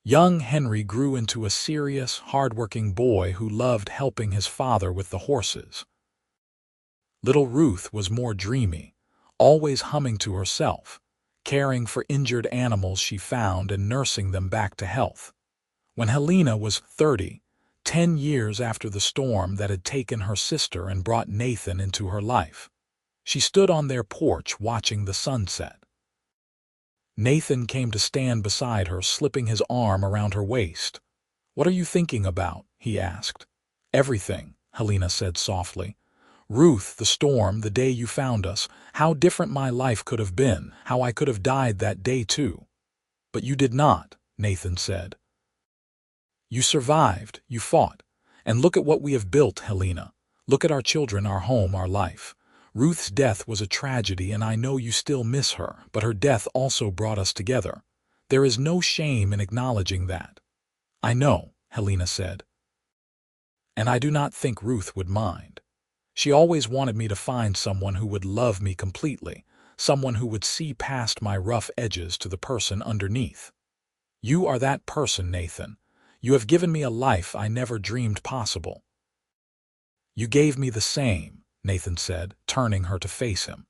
Young Henry grew into a serious, hard-working boy who loved helping his father with the horses. Little Ruth was more dreamy, always humming to herself, caring for injured animals she found and nursing them back to health. When Helena was 30, 10 years after the storm that had taken her sister and brought Nathan into her life, she stood on their porch watching the sunset. Nathan came to stand beside her, slipping his arm around her waist. "What are you thinking about?" he asked. "Everything," Helena said softly. "Ruth, the storm, the day you found us, how different my life could have been, how I could have died that day too." "But you did not," Nathan said. "You survived, you fought. And look at what we have built, Helena. Look at our children, our home, our life. Ruth's death was a tragedy, and I know you still miss her, but her death also brought us together. There is no shame in acknowledging that." "I know," Helena said. "And I do not think Ruth would mind. She always wanted me to find someone who would love me completely, someone who would see past my rough edges to the person underneath. You are that person, Nathan. You have given me a life I never dreamed possible." "You gave me the same," Nathan said, turning her to face him.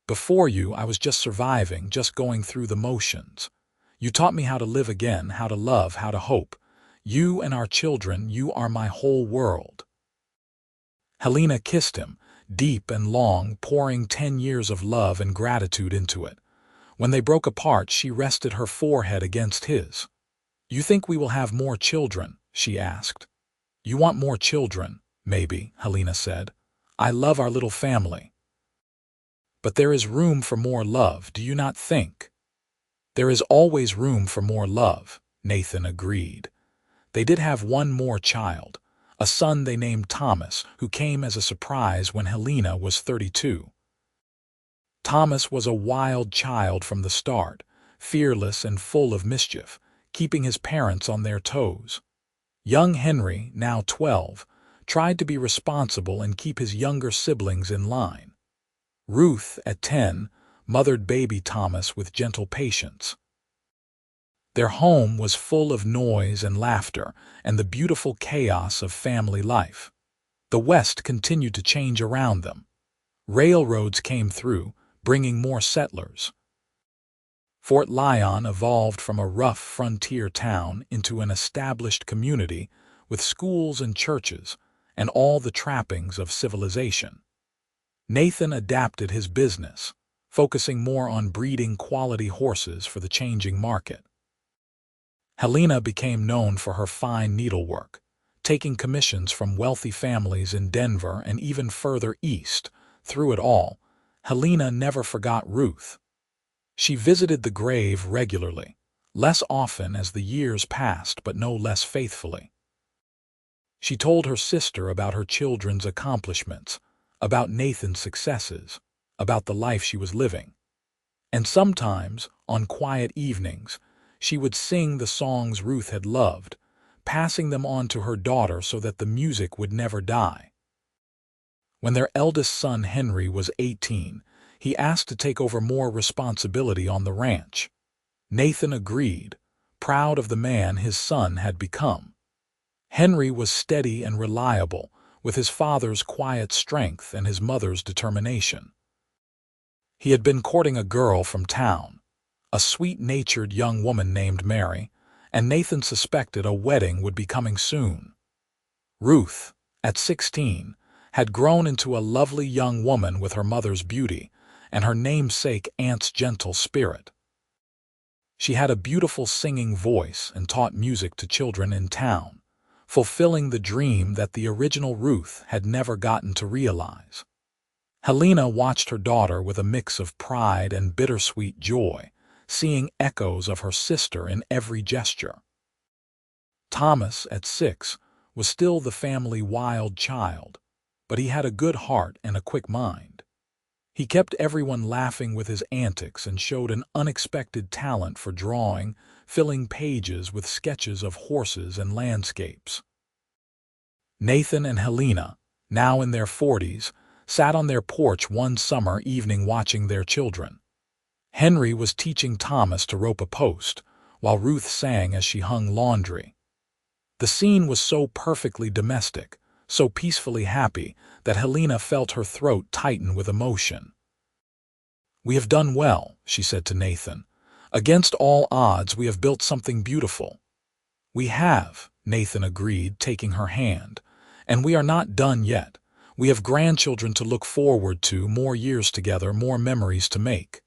"Before you, I was just surviving, just going through the motions. You taught me how to live again, how to love, how to hope. You and our children, you are my whole world." Helena kissed him, deep and long, pouring 10 years of love and gratitude into it. When they broke apart, she rested her forehead against his. "You think we will have more children?" she asked. "You want more children, maybe," Helena said. "I love our little family." "But there is room for more love, do you not think?" "There is always room for more love," Nathan agreed. They did have one more child, a son they named Thomas, who came as a surprise when Helena was 32. Thomas was a wild child from the start, fearless and full of mischief, keeping his parents on their toes. Young Henry, now 12, tried to be responsible and keep his younger siblings in line. Ruth, at 10, mothered baby Thomas with gentle patience. Their home was full of noise and laughter and the beautiful chaos of family life. The West continued to change around them. Railroads came through, bringing more settlers. Fort Lyon evolved from a rough frontier town into an established community with schools and churches and all the trappings of civilization. Nathan adapted his business, focusing more on breeding quality horses for the changing market. Helena became known for her fine needlework, taking commissions from wealthy families in Denver and even further east. Through it all, Helena never forgot Ruth. She visited the grave regularly, less often as the years passed but no less faithfully. She told her sister about her children's accomplishments, about Nathan's successes, about the life she was living. And sometimes, on quiet evenings, she would sing the songs Ruth had loved, passing them on to her daughter so that the music would never die. When their eldest son Henry was 18, he asked to take over more responsibility on the ranch. Nathan agreed, proud of the man his son had become. Henry was steady and reliable, with his father's quiet strength and his mother's determination. He had been courting a girl from town, a sweet-natured young woman named Mary, and Nathan suspected a wedding would be coming soon. Ruth, at 16, had grown into a lovely young woman with her mother's beauty and her namesake aunt's gentle spirit. She had a beautiful singing voice and taught music to children in town, fulfilling the dream that the original Ruth had never gotten to realize. Helena watched her daughter with a mix of pride and bittersweet joy, seeing echoes of her sister in every gesture. Thomas, at 6, was still the family wild child, but he had a good heart and a quick mind. He kept everyone laughing with his antics and showed an unexpected talent for drawing, filling pages with sketches of horses and landscapes. Nathan and Helena, now in their 40s, sat on their porch one summer evening watching their children. Henry was teaching Thomas to rope a post, while Ruth sang as she hung laundry. The scene was so perfectly domestic, so peacefully happy, that Helena felt her throat tighten with emotion. "We have done well," she said to Nathan. "Against all odds, we have built something beautiful." "We have," Nathan agreed, taking her hand. "And we are not done yet. We have grandchildren to look forward to, more years together, more memories to make."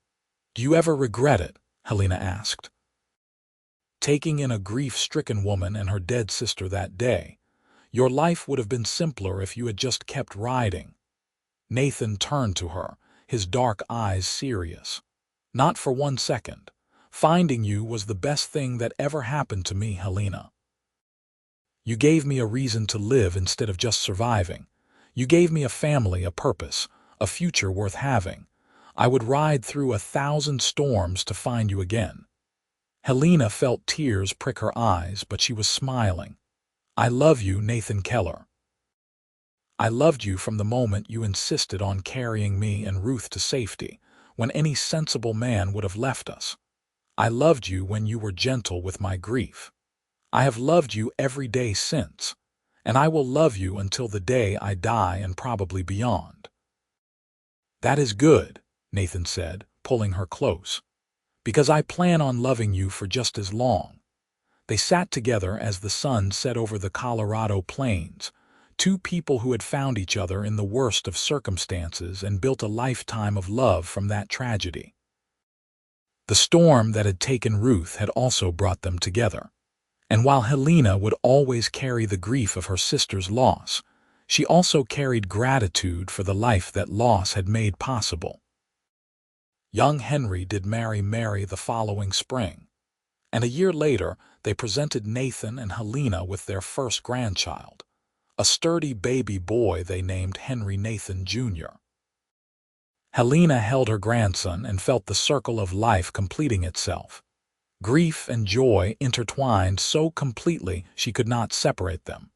"Do you ever regret it?" Helena asked. "Taking in a grief-stricken woman and her dead sister that day. Your life would have been simpler if you had just kept riding." Nathan turned to her, his dark eyes serious. "Not for one second. Finding you was the best thing that ever happened to me, Helena. You gave me a reason to live instead of just surviving. You gave me a family, a purpose, a future worth having. I would ride through 1,000 storms to find you again." Helena felt tears prick her eyes, but she was smiling. "I love you, Nathan Keller. I loved you from the moment you insisted on carrying me and Ruth to safety, when any sensible man would have left us. I loved you when you were gentle with my grief. I have loved you every day since, and I will love you until the day I die and probably beyond." "That is good," Nathan said, pulling her close, "because I plan on loving you for just as long." They sat together as the sun set over the Colorado plains, two people who had found each other in the worst of circumstances and built a lifetime of love from that tragedy. The storm that had taken Ruth had also brought them together, and while Helena would always carry the grief of her sister's loss, she also carried gratitude for the life that loss had made possible. Young Henry did marry Mary the following spring, and a year later they presented Nathan and Helena with their first grandchild, a sturdy baby boy they named Henry Nathan Jr. Helena held her grandson and felt the circle of life completing itself. Grief and joy intertwined so completely she could not separate them.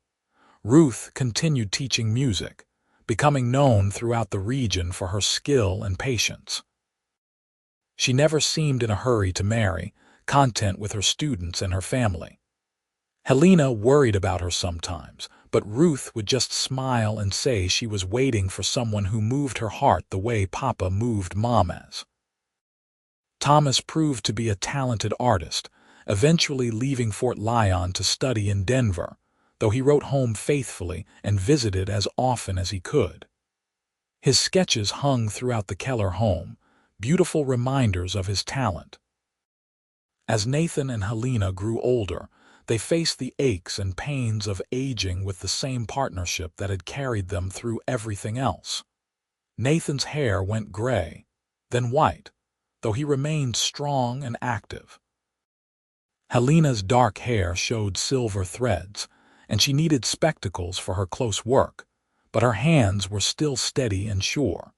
Ruth continued teaching music, becoming known throughout the region for her skill and patience. She never seemed in a hurry to marry, content with her students and her family. Helena worried about her sometimes, but Ruth would just smile and say she was waiting for someone who moved her heart the way Papa moved Mama's. Thomas proved to be a talented artist, eventually leaving Fort Lyon to study in Denver, though he wrote home faithfully and visited as often as he could. His sketches hung throughout the Keller home, beautiful reminders of his talent. As Nathan and Helena grew older, they faced the aches and pains of aging with the same partnership that had carried them through everything else. Nathan's hair went gray, then white, though he remained strong and active. Helena's dark hair showed silver threads, and she needed spectacles for her close work, but her hands were still steady and sure.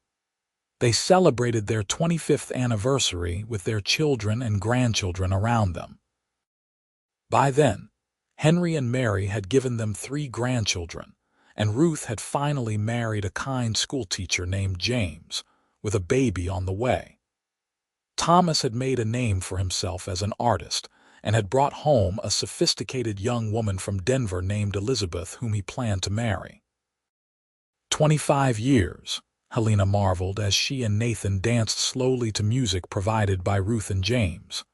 They celebrated their 25th anniversary with their children and grandchildren around them. By then, Henry and Mary had given them 3 grandchildren, and Ruth had finally married a kind schoolteacher named James, with a baby on the way. Thomas had made a name for himself as an artist, and had brought home a sophisticated young woman from Denver named Elizabeth whom he planned to marry. 25 years, Helena marveled as she and Nathan danced slowly to music provided by Ruth and James.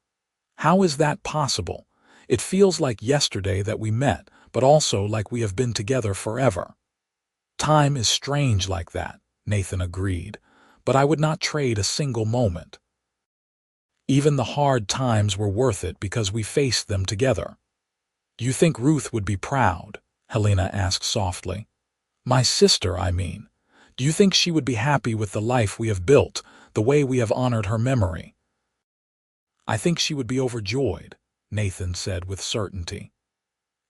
How is that possible? It feels like yesterday that we met, but also like we have been together forever. Time is strange like that, Nathan agreed, but I would not trade a single moment. Even the hard times were worth it because we faced them together. Do you think Ruth would be proud? Helena asked softly. My sister, I mean. Do you think she would be happy with the life we have built, the way we have honored her memory? I think she would be overjoyed, Nathan said with certainty.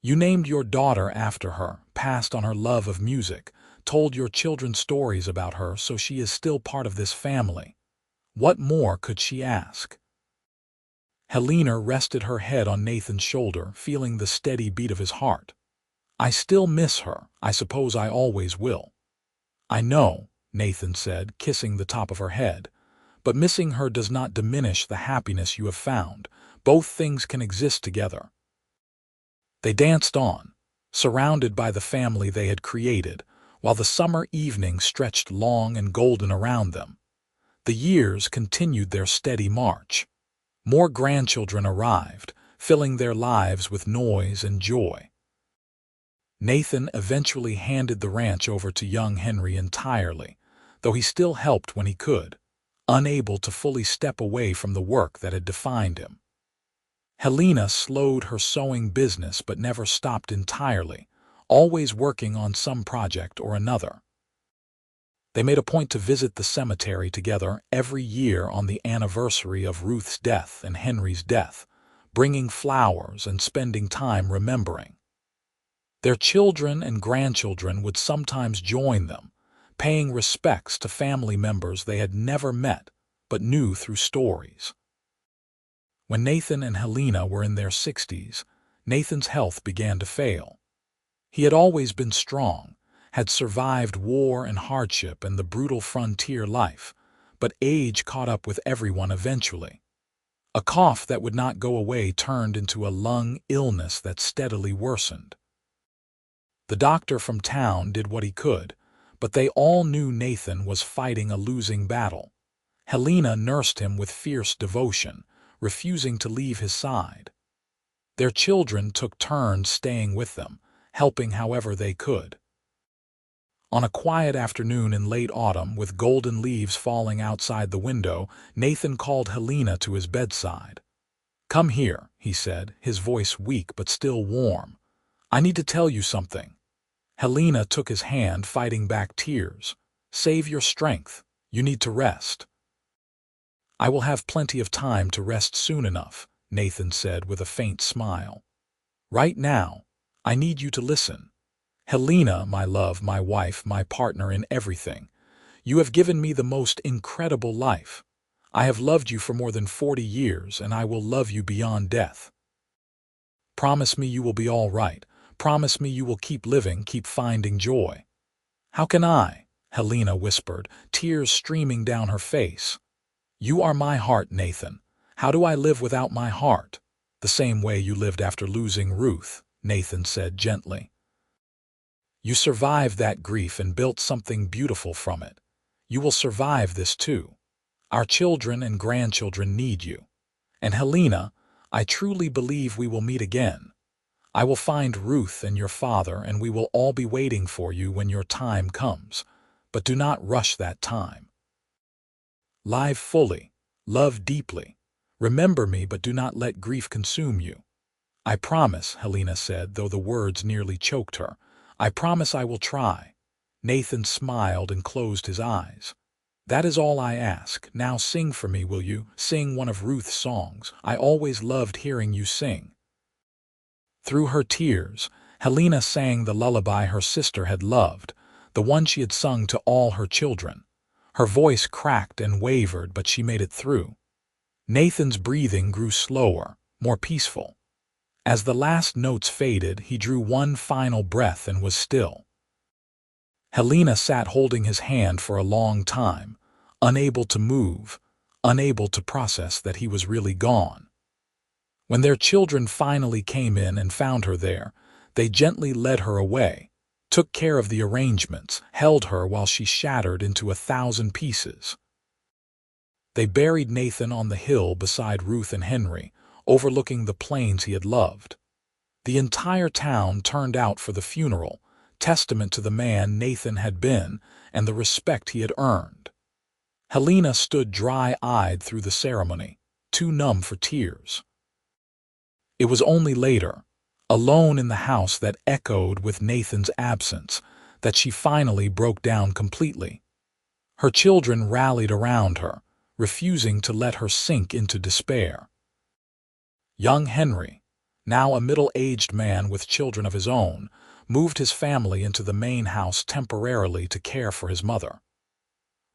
You named your daughter after her, passed on her love of music, told your children stories about her, so she is still part of this family. What more could she ask? Helena rested her head on Nathan's shoulder, feeling the steady beat of his heart. I still miss her. I suppose I always will. I know, Nathan said, kissing the top of her head, but missing her does not diminish the happiness you have found. Both things can exist together. They danced on, surrounded by the family they had created, while the summer evening stretched long and golden around them. The years continued their steady march. More grandchildren arrived, filling their lives with noise and joy. Nathan eventually handed the ranch over to young Henry entirely, though he still helped when he could, unable to fully step away from the work that had defined him. Helena slowed her sewing business but never stopped entirely, always working on some project or another. They made a point to visit the cemetery together every year on the anniversary of Ruth's death and Henry's death, bringing flowers and spending time remembering. Their children and grandchildren would sometimes join them, paying respects to family members they had never met but knew through stories. When Nathan and Helena were in their 60s, Nathan's health began to fail. He had always been strong, had survived war and hardship and the brutal frontier life, but age caught up with everyone eventually. A cough that would not go away turned into a lung illness that steadily worsened. The doctor from town did what he could, but they all knew Nathan was fighting a losing battle. Helena nursed him with fierce devotion, refusing to leave his side. Their children took turns staying with them, helping however they could. On a quiet afternoon in late autumn, with golden leaves falling outside the window, Nathan called Helena to his bedside. Come here, he said, his voice weak but still warm. I need to tell you something. Helena took his hand, fighting back tears. Save your strength. You need to rest. I will have plenty of time to rest soon enough, Nathan said with a faint smile. Right now, I need you to listen. Helena, my love, my wife, my partner in everything, you have given me the most incredible life. I have loved you for more than 40 years, and I will love you beyond death. Promise me you will be all right. Promise me you will keep living, keep finding joy. How can I? Helena whispered, tears streaming down her face. You are my heart, Nathan. How do I live without my heart? The same way you lived after losing Ruth, Nathan said gently. You survived that grief and built something beautiful from it. You will survive this too. Our children and grandchildren need you. And Helena, I truly believe we will meet again. I will find Ruth and your father, and we will all be waiting for you when your time comes. But do not rush that time. Live fully, love deeply. Remember me, but do not let grief consume you. I promise, Helena said, though the words nearly choked her. I promise I will try. Nathan smiled and closed his eyes. That is all I ask. Now sing for me, will you? Sing one of Ruth's songs. I always loved hearing you sing. Through her tears, Helena sang the lullaby her sister had loved, the one she had sung to all her children. Her voice cracked and wavered, but she made it through. Nathan's breathing grew slower, more peaceful. As the last notes faded, he drew one final breath and was still. Helena sat holding his hand for a long time, unable to move, unable to process that he was really gone. When their children finally came in and found her there, they gently led her away, took care of the arrangements, held her while she shattered into 1,000 pieces. They buried Nathan on the hill beside Ruth and Henry, overlooking the plains he had loved. The entire town turned out for the funeral, testament to the man Nathan had been and the respect he had earned. Helena stood dry-eyed through the ceremony, too numb for tears. It was only later, alone in the house that echoed with Nathan's absence, that she finally broke down completely. Her children rallied around her, refusing to let her sink into despair. Young Henry, now a middle-aged man with children of his own, moved his family into the main house temporarily to care for his mother.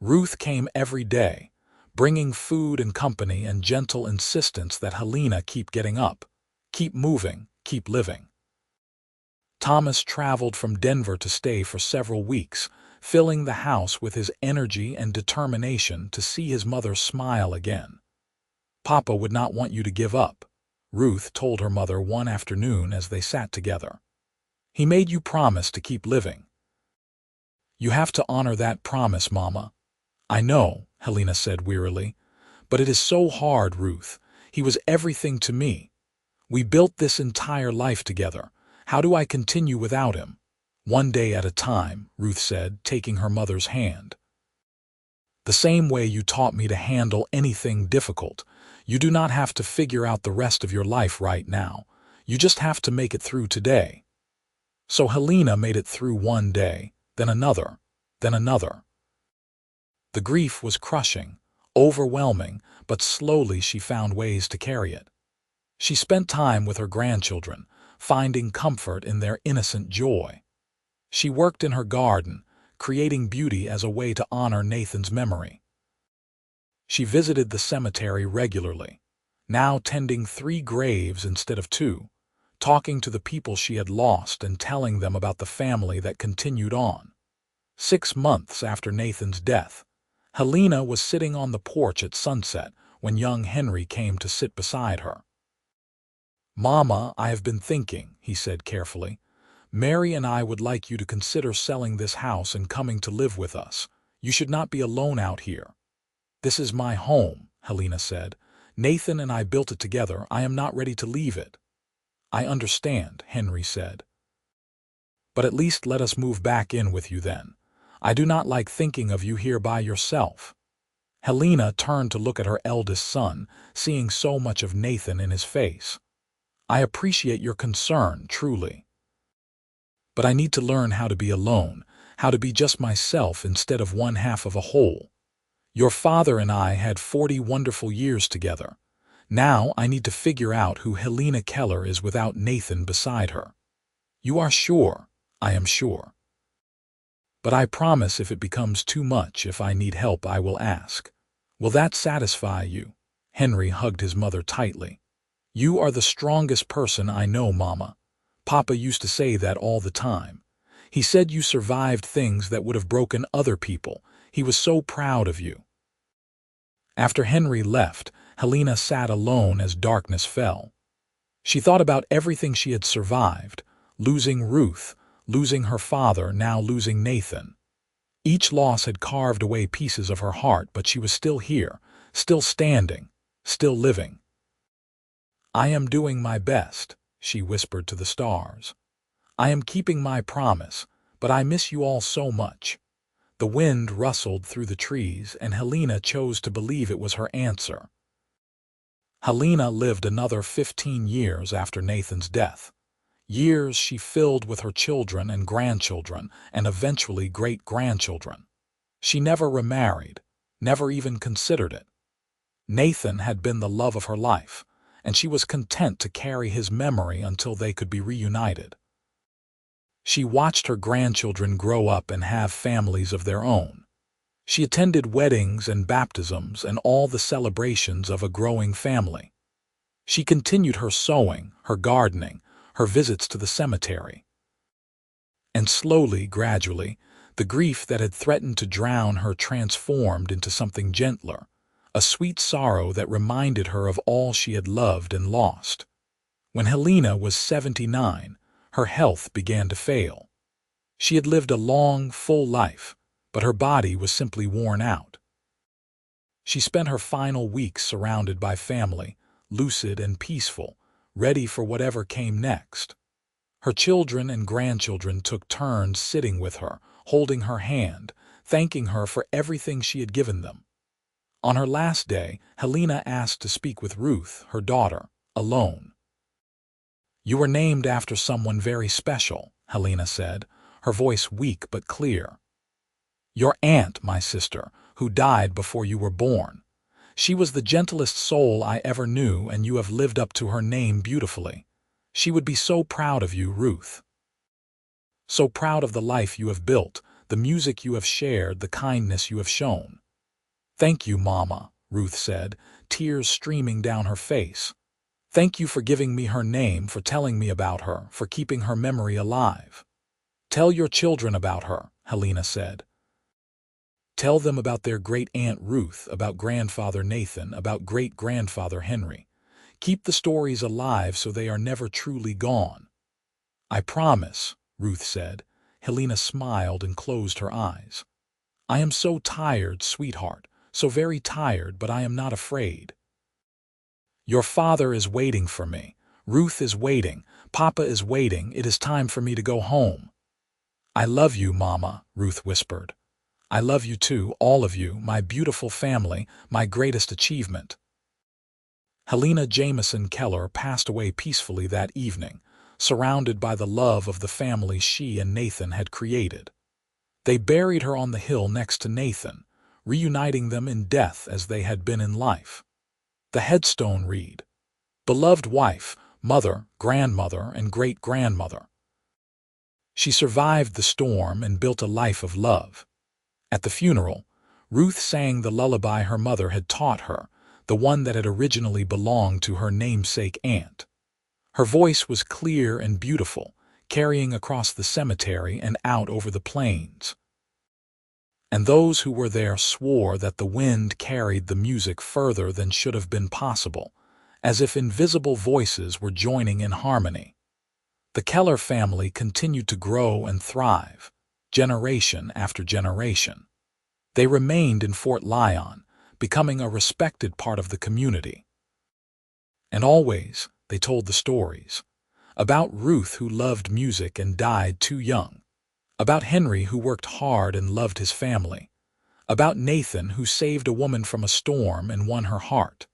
Ruth came every day, bringing food and company and gentle insistence that Helena keep getting up, keep moving, keep living. Thomas traveled from Denver to stay for several weeks, filling the house with his energy and determination to see his mother smile again. "Papa would not want you to give up," Ruth told her mother one afternoon as they sat together. "He made you promise to keep living." "You have to honor that promise, Mama." "I know," Helena said wearily, "but it is so hard, Ruth. He was everything to me. We built this entire life together. How do I continue without him?" "One day at a time," Ruth said, taking her mother's hand. "The same way you taught me to handle anything difficult. You do not have to figure out the rest of your life right now. You just have to make it through today." So Helena made it through one day, then another, then another. The grief was crushing, overwhelming, but slowly she found ways to carry it. She spent time with her grandchildren, finding comfort in their innocent joy. She worked in her garden, creating beauty as a way to honor Nathan's memory. She visited the cemetery regularly, now tending 3 graves instead of 2, talking to the people she had lost and telling them about the family that continued on. 6 months after Nathan's death, Helena was sitting on the porch at sunset when young Henry came to sit beside her. "Mama, I have been thinking," he said carefully. "Mary and I would like you to consider selling this house and coming to live with us. You should not be alone out here." "This is my home," Helena said. "Nathan and I built it together. I am not ready to leave it." "I understand," Henry said. "But at least let us move back in with you then. I do not like thinking of you here by yourself." Helena turned to look at her eldest son, seeing so much of Nathan in his face. "I appreciate your concern, truly. But I need to learn how to be alone, how to be just myself instead of one half of a whole. Your father and I had 40 wonderful years together. Now I need to figure out who Helena Keller is without Nathan beside her." "You are sure?" "I am sure. But I promise if it becomes too much, if I need help, I will ask. Will that satisfy you?" Henry hugged his mother tightly. "You are the strongest person I know, Mama. Papa used to say that all the time. He said you survived things that would have broken other people. He was so proud of you." After Henry left, Helena sat alone as darkness fell. She thought about everything she had survived, losing Ruth, losing her father, now losing Nathan. Each loss had carved away pieces of her heart, but she was still here, still standing, still living. "I am doing my best," she whispered to the stars. "I am keeping my promise, but I miss you all so much." The wind rustled through the trees, and Helena chose to believe it was her answer. Helena lived another 15 years after Nathan's death. Years she filled with her children and grandchildren and eventually great-grandchildren. She never remarried, never even considered it. Nathan had been the love of her life, and she was content to carry his memory until they could be reunited. She watched her grandchildren grow up and have families of their own. She attended weddings and baptisms and all the celebrations of a growing family. She continued her sewing, her gardening, her visits to the cemetery. And slowly, gradually, the grief that had threatened to drown her transformed into something gentler, a sweet sorrow that reminded her of all she had loved and lost. When Helena was 79, her health began to fail. She had lived a long, full life, but her body was simply worn out. She spent her final weeks surrounded by family, lucid and peaceful, ready for whatever came next. Her children and grandchildren took turns sitting with her, holding her hand, thanking her for everything she had given them. On her last day, Helena asked to speak with Ruth, her daughter, alone. "You were named after someone very special," Helena said, her voice weak but clear. "Your aunt, my sister, who died before you were born. She was the gentlest soul I ever knew, and you have lived up to her name beautifully. She would be so proud of you, Ruth. So proud of the life you have built, the music you have shared, the kindness you have shown." "Thank you, Mama," Ruth said, tears streaming down her face. "Thank you for giving me her name, for telling me about her, for keeping her memory alive." "Tell your children about her," Helena said. "Tell them about their great-aunt Ruth, about grandfather Nathan, about great-grandfather Henry. Keep the stories alive so they are never truly gone." "I promise," Ruth said. Helena smiled and closed her eyes. "I am so tired, sweetheart, so very tired, but I am not afraid. Your father is waiting for me. Ruth is waiting. Papa is waiting. It is time for me to go home." "I love you, Mama," Ruth whispered. "I love you too, all of you, my beautiful family, my greatest achievement." Helena Jamison Keller passed away peacefully that evening, surrounded by the love of the family she and Nathan had created. They buried her on the hill next to Nathan, reuniting them in death as they had been in life. The headstone read, "Beloved wife, mother, grandmother, and great-grandmother." She survived the storm and built a life of love. At the funeral, Ruth sang the lullaby her mother had taught her, the one that had originally belonged to her namesake aunt. Her voice was clear and beautiful, carrying across the cemetery and out over the plains. And those who were there swore that the wind carried the music further than should have been possible, as if invisible voices were joining in harmony. The Keller family continued to grow and thrive, generation after generation. They remained in Fort Lyon, becoming a respected part of the community. And always, they told the stories. About Ruth, who loved music and died too young. About Henry, who worked hard and loved his family. About Nathan, who saved a woman from a storm and won her heart.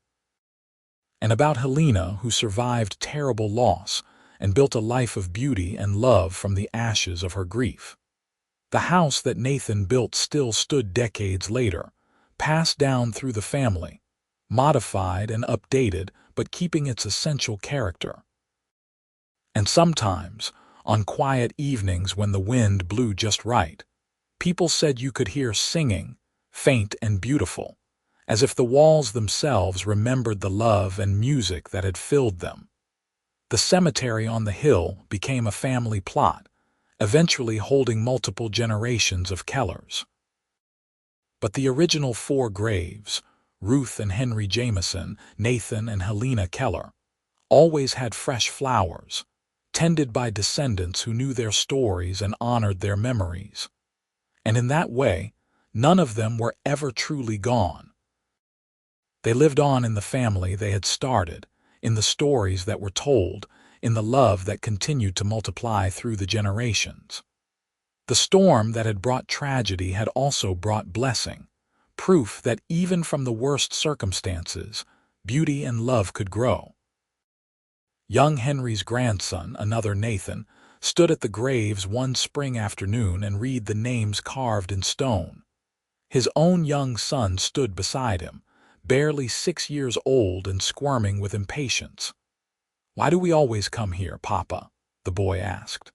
And about Helena, who survived terrible loss and built a life of beauty and love from the ashes of her grief. The house that Nathan built still stood decades later, passed down through the family, modified and updated, but keeping its essential character. And sometimes, on quiet evenings when the wind blew just right, people said you could hear singing, faint and beautiful, as if the walls themselves remembered the love and music that had filled them. The cemetery on the hill became a family plot, eventually holding multiple generations of Kellers. But the original 4 graves, Ruth and Henry Jamison, Nathan and Helena Keller, always had fresh flowers, tended by descendants who knew their stories and honored their memories. And in that way, none of them were ever truly gone. They lived on in the family they had started, in the stories that were told, in the love that continued to multiply through the generations. The storm that had brought tragedy had also brought blessing, proof that even from the worst circumstances, beauty and love could grow. Young Henry's grandson, another Nathan, stood at the graves one spring afternoon and read the names carved in stone. His own young son stood beside him, barely 6 years old and squirming with impatience. "Why do we always come here, Papa?" the boy asked.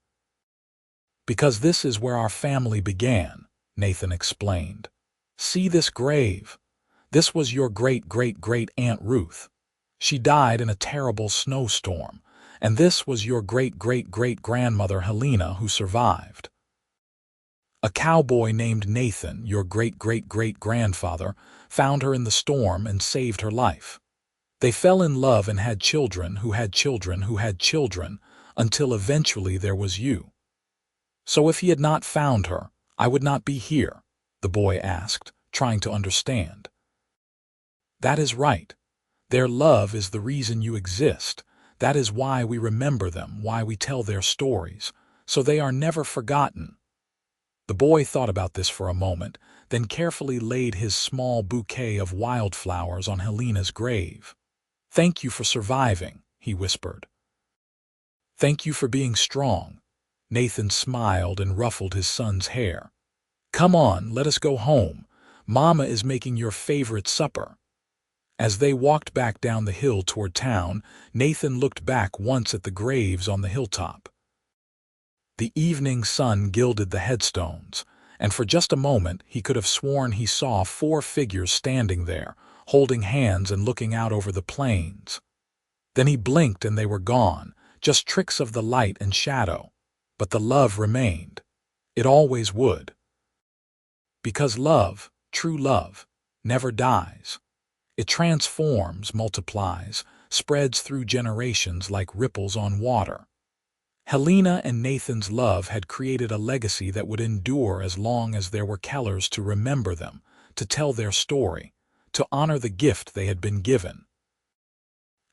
"Because this is where our family began," Nathan explained. "See this grave? This was your great-great-great-Aunt Ruth. She died in a terrible snowstorm, and this was your great-great-great-grandmother Helena who survived. A cowboy named Nathan, your great-great-great-grandfather, found her in the storm and saved her life. They fell in love and had children who had children who had children, until eventually there was you. So if he had not found her, I would not be here," the boy asked, trying to understand. "That is right. Their love is the reason you exist. That is why we remember them, why we tell their stories, so they are never forgotten." The boy thought about this for a moment, then carefully laid his small bouquet of wildflowers on Helena's grave. "Thank you for surviving," he whispered. "Thank you for being strong." Nathan smiled and ruffled his son's hair. "Come on, let us go home. Mama is making your favorite supper." As they walked back down the hill toward town, Nathan looked back once at the graves on the hilltop. The evening sun gilded the headstones, and for just a moment he could have sworn he saw 4 figures standing there, holding hands and looking out over the plains. Then he blinked and they were gone, just tricks of the light and shadow. But the love remained. It always would. Because love, true love, never dies. It transforms, multiplies, spreads through generations like ripples on water. Helena and Nathan's love had created a legacy that would endure as long as there were Kellers to remember them, to tell their story, to honor the gift they had been given.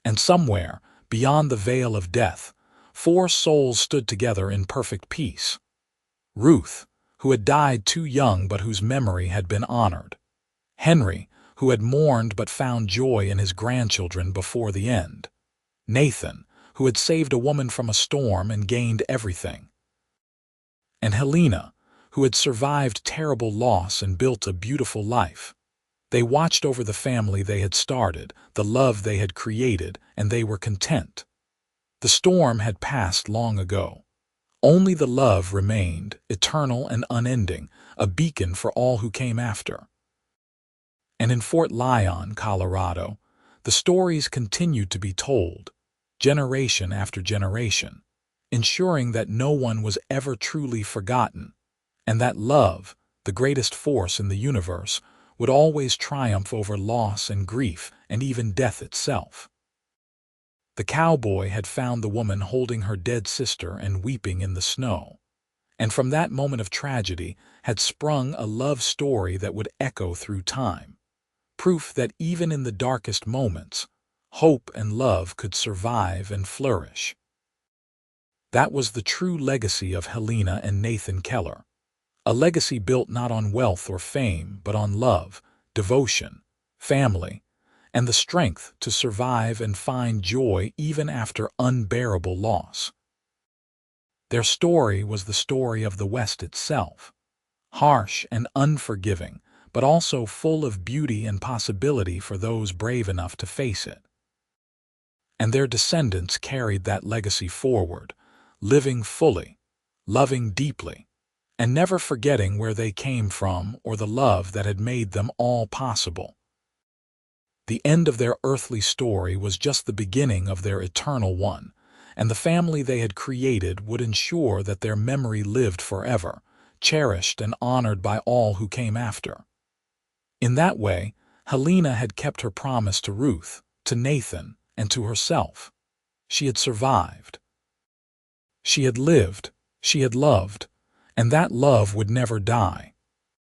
And somewhere, beyond the veil of death, 4 souls stood together in perfect peace. Ruth, who had died too young but whose memory had been honored. Henry, who had mourned but found joy in his grandchildren before the end. Nathan, who had saved a woman from a storm and gained everything. And Helena, who had survived terrible loss and built a beautiful life. They watched over the family they had started, the love they had created, and they were content. The storm had passed long ago. Only the love remained, eternal and unending, a beacon for all who came after. And in Fort Lyon, Colorado, the stories continued to be told, generation after generation, ensuring that no one was ever truly forgotten, and that love, the greatest force in the universe, would always triumph over loss and grief and even death itself. The cowboy had found the woman holding her dead sister and weeping in the snow, and from that moment of tragedy had sprung a love story that would echo through time, proof that even in the darkest moments, hope and love could survive and flourish. That was the true legacy of Helena and Nathan Keller, a legacy built not on wealth or fame, but on love, devotion, family, and the strength to survive and find joy even after unbearable loss. Their story was the story of the West itself, harsh and unforgiving, but also full of beauty and possibility for those brave enough to face it. And their descendants carried that legacy forward, living fully, loving deeply, and never forgetting where they came from or the love that had made them all possible. The end of their earthly story was just the beginning of their eternal one, and the family they had created would ensure that their memory lived forever, cherished and honored by all who came after. In that way, Helena had kept her promise to Ruth, to Nathan, and to herself. She had survived. She had lived, she had loved, and that love would never die.